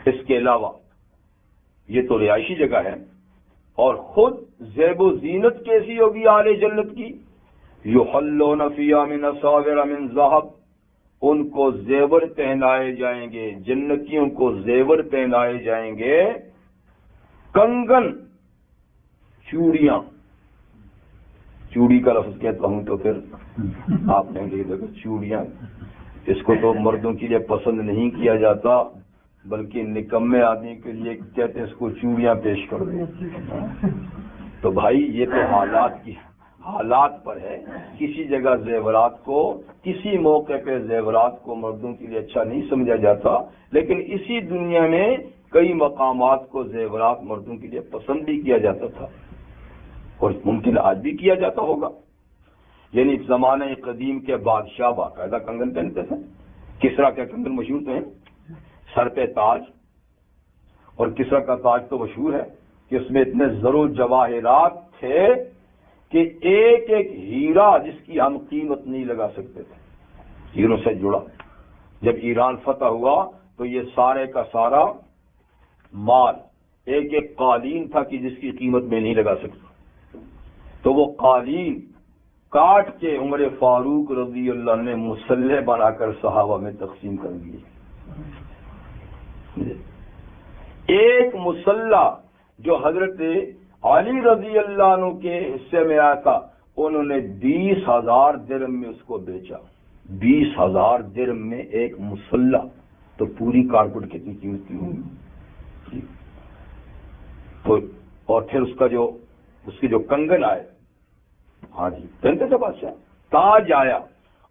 اس کے علاوہ یہ تو رہائشی جگہ ہے، اور خود زیب و زینت کیسی ہوگی اہل جنت کی؟ یحلون فیہا من اساور من ذہب، ان کو زیور پہنائے جائیں گے، جنتیوں کو زیور پہنائے جائیں گے، کنگن، چوڑیاں، چوڑی کا لفظ کہتا ہوں تو پھر آپ نے دیکھا چوڑیاں، اس کو تو مردوں کے لیے پسند نہیں کیا جاتا، بلکہ نکمے آدمی کے لیے کہتے ہیں اس کو چوڑیاں پیش کر دیں۔ تو بھائی یہ تو حالات پر ہے. کسی جگہ زیورات کو، کسی موقع پہ زیورات کو مردوں کے لیے اچھا نہیں سمجھا جاتا، لیکن اسی دنیا میں کئی مقامات کو زیورات مردوں کے لیے پسند بھی کیا جاتا تھا، اور ممکن آج بھی کیا جاتا ہوگا. یعنی زمانہ قدیم کے بادشاہ باقاعدہ کنگن پہنتے تھے. کسرا کے کنگن مشہور تو ہیں، سر پہ تاج، اور کسرا کا تاج تو مشہور ہے کہ اس میں اتنے زر و جواہرات تھے کہ ایک ایک ہیرا جس کی ہم قیمت نہیں لگا سکتے تھے، ہیروں سے جڑا. جب ایران فتح ہوا تو یہ سارے کا سارا مال ایک ایک قالین تھا کہ جس کی قیمت میں نہیں لگا سکتا. تو وہ قالین کاٹ کے عمر فاروق رضی اللہ عنہ نے مسلح بنا کر صحابہ میں تقسیم کر دیے. ایک مسلح جو حضرت علی رضی اللہ عنہ کے حصے میں آیا تھا، انہوں نے 20,000 درہم میں اس کو بیچا. 20,000 درہم میں ایک مسلح، تو پوری کارپٹ کتنی قیمت کی ہوگی. تو اور پھر اس کے جو کنگن آئے، ہاں جی پہنتے تھے بادشاہ. تاج آیا،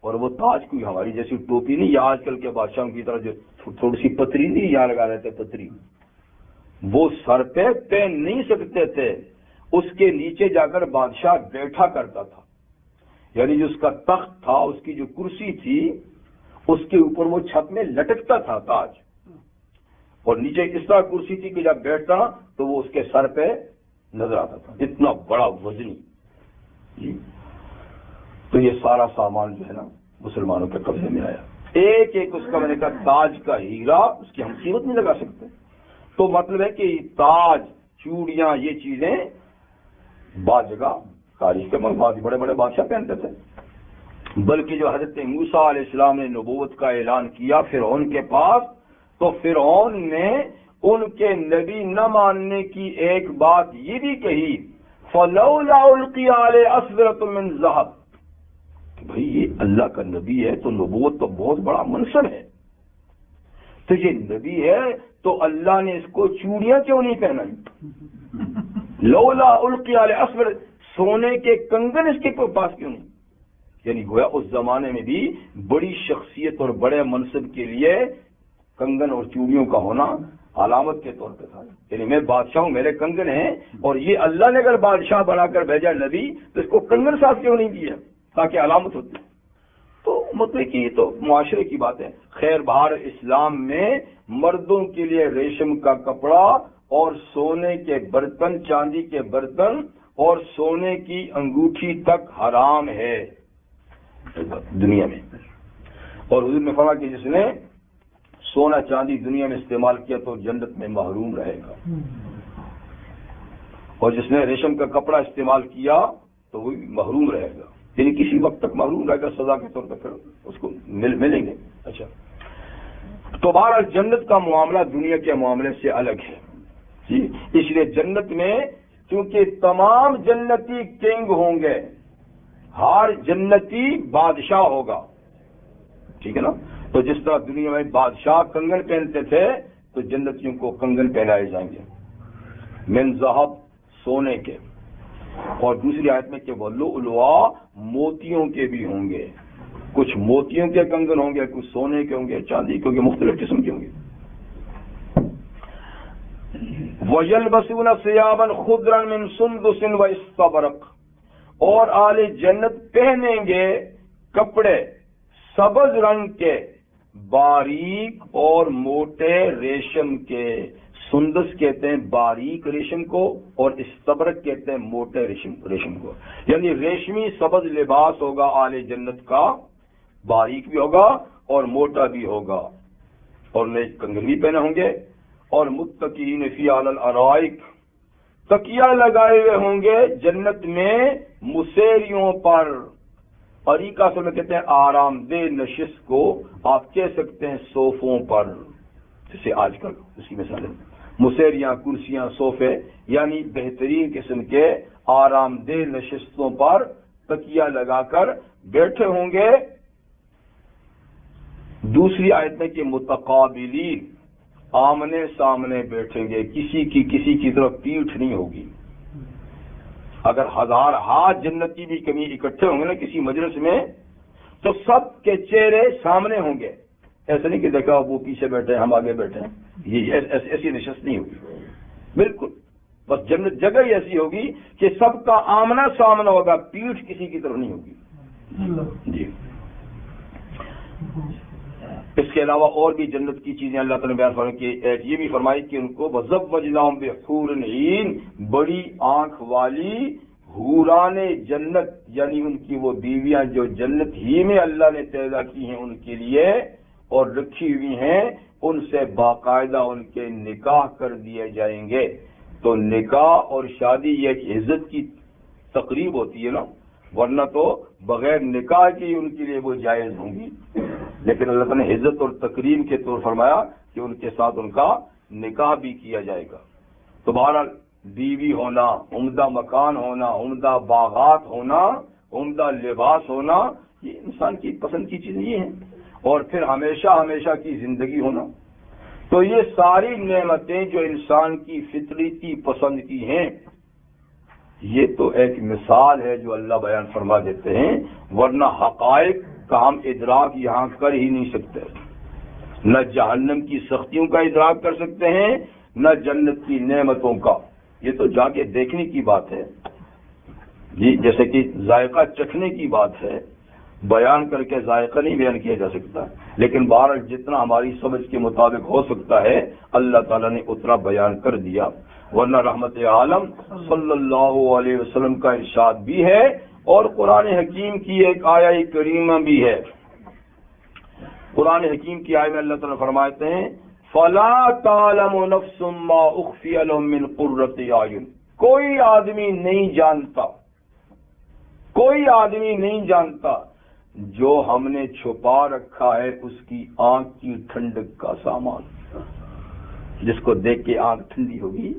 اور وہ تاج کوئی ہماری جیسی ٹوپی نہیں، یا آج کل کے بادشاہوں کی طرح جو تھوڑی سی پتری نہیں یہاں لگا رہے تھے پتری، وہ سر پہ پہن نہیں سکتے تھے. اس کے نیچے جا کر بادشاہ بیٹھا کرتا تھا، یعنی جو اس کا تخت تھا، اس کی جو کرسی تھی، اس کے اوپر وہ چھت میں لٹکتا تھا تاج، اور نیچے اس طرح کرسی تھی کہ جب بیٹھتا تو وہ اس کے سر پہ نظر آتا تھا. اتنا بڑا وزنی جی. تو یہ سارا سامان جو ہے نا مسلمانوں کے قبضے میں آیا. ایک ایک اس کا میں نے کہا تاج کا ہیرا، اس کی ہم قیمت نہیں لگا سکتے. تو مطلب ہے کہ تاج، چوڑیاں، یہ چیزیں بعض جگہ تاریخ کے بعض بڑے بڑے بادشاہ پہنتے تھے. بلکہ جو حضرت موسیٰ علیہ السلام نے نبوت کا اعلان کیا فرعون کے پاس، تو فرعون نے ان کے نبی نہ ماننے کی ایک بات یہ بھی کہی، فَلَوْلَا أُلْقِيَ عَلَيْهِ أَسْوِرَةٌ مِّن ذَهَبٍ، کہ بھئی یہ اللہ کا نبی ہے تو نبوت تو بہت بڑا منصب ہے، تو یہ نبی ہے تو اللہ نے اس کو چوڑیاں کیوں نہیں پہنائی؟ لولا القی علیہ اسور، سونے کے کنگن اس کے پاس کیوں نہیں؟ یعنی گویا اس زمانے میں بھی بڑی شخصیت اور بڑے منصب کے لیے کنگن اور چوڑیوں کا ہونا علامت کے طور پہ تھا. یعنی میں بادشاہ ہوں، میرے کنگن ہیں، اور یہ اللہ نے اگر بادشاہ بنا کر بھیجا نبی تو اس کو کنگن ساتھ کیوں نہیں دیا تاکہ علامت ہوتی. تو مطلب کہ یہ تو معاشرے کی بات ہے. خیر بہر اسلام میں مردوں کے لیے ریشم کا کپڑا اور سونے کے برتن، چاندی کے برتن اور سونے کی انگوٹھی تک حرام ہے دنیا میں. اور حضور نے فرمایا کہ جس نے سونا چاندی دنیا میں استعمال کیا تو جنت میں محروم رہے گا، اور جس نے ریشم کا کپڑا استعمال کیا تو وہ محروم رہے گا، یعنی کسی وقت تک محروم رہے گا، سزا کے طور پر پھر اس کو ملیں گے. اچھا، تو بہرحال جنت کا معاملہ دنیا کے معاملے سے الگ ہے جی. اس لیے جنت میں چونکہ تمام جنتی کنگ ہوں گے، ہر جنتی بادشاہ ہوگا، ٹھیک ہے نا. تو جس طرح دنیا میں بادشاہ کنگن پہنتے تھے تو جنتیوں کو کنگن پہنائے جائیں گے من ذہب، سونے کے، اور دوسری آیت میں کہ لؤلؤا، موتیوں کے بھی ہوں گے. کچھ موتیوں کے کنگن ہوں گے، کچھ سونے کے ہوں گے، چاندی کے ہوں گے، مختلف قسم کے ہوں گے. وَيَلْبَسُونَ ثِيَابًا خُضْرًا مِّن سُنْدُسٍ وَإِسْتَبْرَقٍ، اور اہل جنت پہنیں گے کپڑے سبز رنگ کے، باریک اور موٹے ریشم کے. سندس کہتے ہیں باریک ریشم کو، اور استبرق کہتے ہیں موٹے ریشم کو. یعنی ریشمی سبز لباس ہوگا اہل جنت کا، باریک بھی ہوگا اور موٹا بھی ہوگا، اور نئے کنگن بھی پہنے ہوں گے. اور متکئین فی علی الارائک، تکیہ لگائے ہوئے ہوں گے جنت میں مسیریوں پر. اریکہ سے میں کہتے ہیں آرام دہ نشست کو، آپ کہہ سکتے ہیں صوفوں پر، جیسے آج کل اسی مثال ہے. مسیریاں، کرسیاں، صوفے، یعنی بہترین قسم کے آرام دہ نشستوں پر تکیہ لگا کر بیٹھے ہوں گے. دوسری آیت میں کہ متقابلین، آمنے سامنے بیٹھیں گے، کسی کی طرف پیٹھ نہیں ہوگی. اگر 1000 ہاتھ جنتی بھی کبھی اکٹھے ہوں گے نا کسی مجلس میں تو سب کے چہرے سامنے ہوں گے. ایسا نہیں کہ دیکھا وہ پیچھے بیٹھے ہم آگے بیٹھے ہیں, یہ ایسی نشست نہیں ہوگی. بالکل بس جنت جگہ ہی ایسی ہوگی کہ سب کا آمنا سامنا ہوگا, پیٹھ کسی کی طرف نہیں ہوگی. جی اس کے علاوہ اور بھی جنت کی چیزیں اللہ تعالیٰ نے بیان فرمائی کہ یہ بھی فرمائی کہ ان کو وَزَوَّجْنَاهُم بِحُورٍ عِین, بڑی آنکھ والی حوران جنت, یعنی ان کی وہ بیویاں جو جنت ہی میں اللہ نے پیدا کی ہیں ان کے لیے اور رکھی ہوئی ہیں, ان سے باقاعدہ ان کے نکاح کر دیے جائیں گے. تو نکاح اور شادی یہ ایک عزت کی تقریب ہوتی ہے نا, ورنہ تو بغیر نکاح کی ان کے لیے وہ جائز ہوں گی, لیکن اللہ تعالیٰ نے عزت اور تکریم کے طور فرمایا کہ ان کے ساتھ ان کا نکاح بھی کیا جائے گا. تو بہرحال بیوی ہونا, عمدہ مکان ہونا, عمدہ باغات ہونا, عمدہ لباس ہونا, یہ انسان کی پسند کی چیزیں یہ ہیں, اور پھر ہمیشہ ہمیشہ کی زندگی ہونا. تو یہ ساری نعمتیں جو انسان کی فطرتی پسند کی ہیں, یہ تو ایک مثال ہے جو اللہ بیان فرما دیتے ہیں, ورنہ حقائق کا ہم ادراک یہاں کر ہی نہیں سکتے. نہ جہنم کی سختیوں کا ادراک کر سکتے ہیں, نہ جنت کی نعمتوں کا. یہ تو جا کے دیکھنے کی بات ہے جی, جیسے کہ ذائقہ چکھنے کی بات ہے, بیان کر کے ذائقہ نہیں بیان کیا جا سکتا, لیکن بہرحال جتنا ہماری سمجھ کے مطابق ہو سکتا ہے اللہ تعالیٰ نے اتنا بیان کر دیا. ورنہ رحمت عالم صلی اللہ علیہ وسلم کا ارشاد بھی ہے اور قرآن حکیم کی ایک آیہ کریمہ بھی ہے. قرآن حکیم کی آیہ میں اللہ تعالیٰ فرماتے ہیں فَلَا تَعْلَمُ نَفْسٌ مَّا أُخْفِيَ لَهُم مِّن قُرَّةِ أَعْيُنٍ. کوئی آدمی نہیں جانتا جو ہم نے چھپا رکھا ہے اس کی آنکھ کی ٹھنڈک کا سامان. جس کو دیکھ کے آنکھ ٹھنڈی ہوگی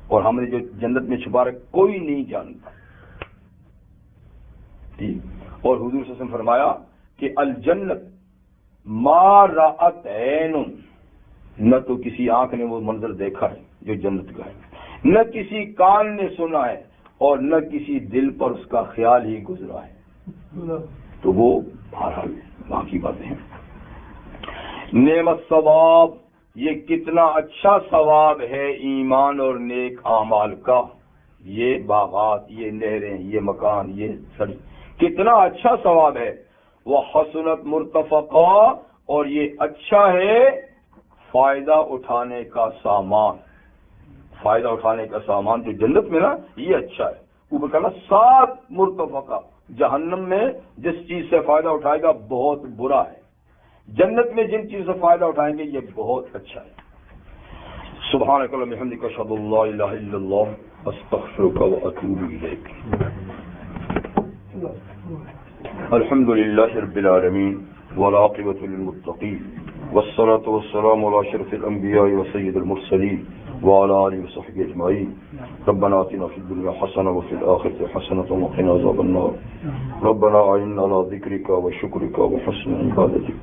اور ہم نے جو جنت میں چھپا رکھا کوئی نہیں جانتا. اور حضور صلی اللہ علیہ وسلم فرمایا کہ الجنت ما رأت عین, نہ تو کسی آنکھ نے وہ منظر دیکھا ہے جو جنت کا ہے, نہ کسی کان نے سنا ہے, اور نہ کسی دل پر اس کا خیال ہی گزرا ہے. تو وہ بہرحال وہاں کی باتیں ہیں. نعمت ثواب, یہ کتنا اچھا ثواب ہے ایمان اور نیک اعمال کا. یہ باغات, یہ نہریں, یہ مکان, یہ سڑک, کتنا اچھا ثواب ہے. وہ حسنت مرتفقہ, اور یہ اچھا ہے فائدہ اٹھانے کا سامان. فائدہ اٹھانے کا سامان جو جنت میں نا یہ اچھا ہے. اوپر کہنا 7 مرتفقہ, جہنم میں جس چیز سے فائدہ اٹھائے گا بہت برا ہے, جنت میں جن چیز سے فائدہ اٹھائیں گے یہ بہت اچھا ہے. سبحانک اللہم وبحمدک اشہد ان لا الہ الا اللہ استغفرک واتوب الیک. الحمد للہ رب العالمین والعاقبۃ للمتقین والصلاة والسلام على اشرف الانبیاء وسید المرسلین وعلى آله وصحبه اجمعین. ربنا آتنا في الدنيا حسنة وفي الآخرة حسنة وقنا عذاب النار. ربنا أعنا على ذكرك وشكرك وحسن عبادتك.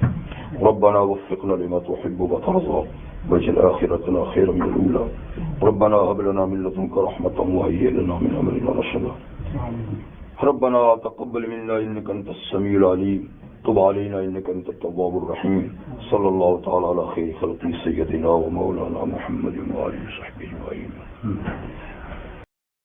ربنا وفقنا لما تحب وترضى واجعل آخرتنا خيرا من الأولى. ربنا هب لنا من لدنك رحمة وهيئ لنا من أمرنا رشدا. ربنا تقبل منا إنك أنت السميع العليم, تب علينا إنك أنت التواب الرحيم. صلى الله تعالى على خير خلقه سيدنا ومولانا محمد وآله وصحبه أجمعين.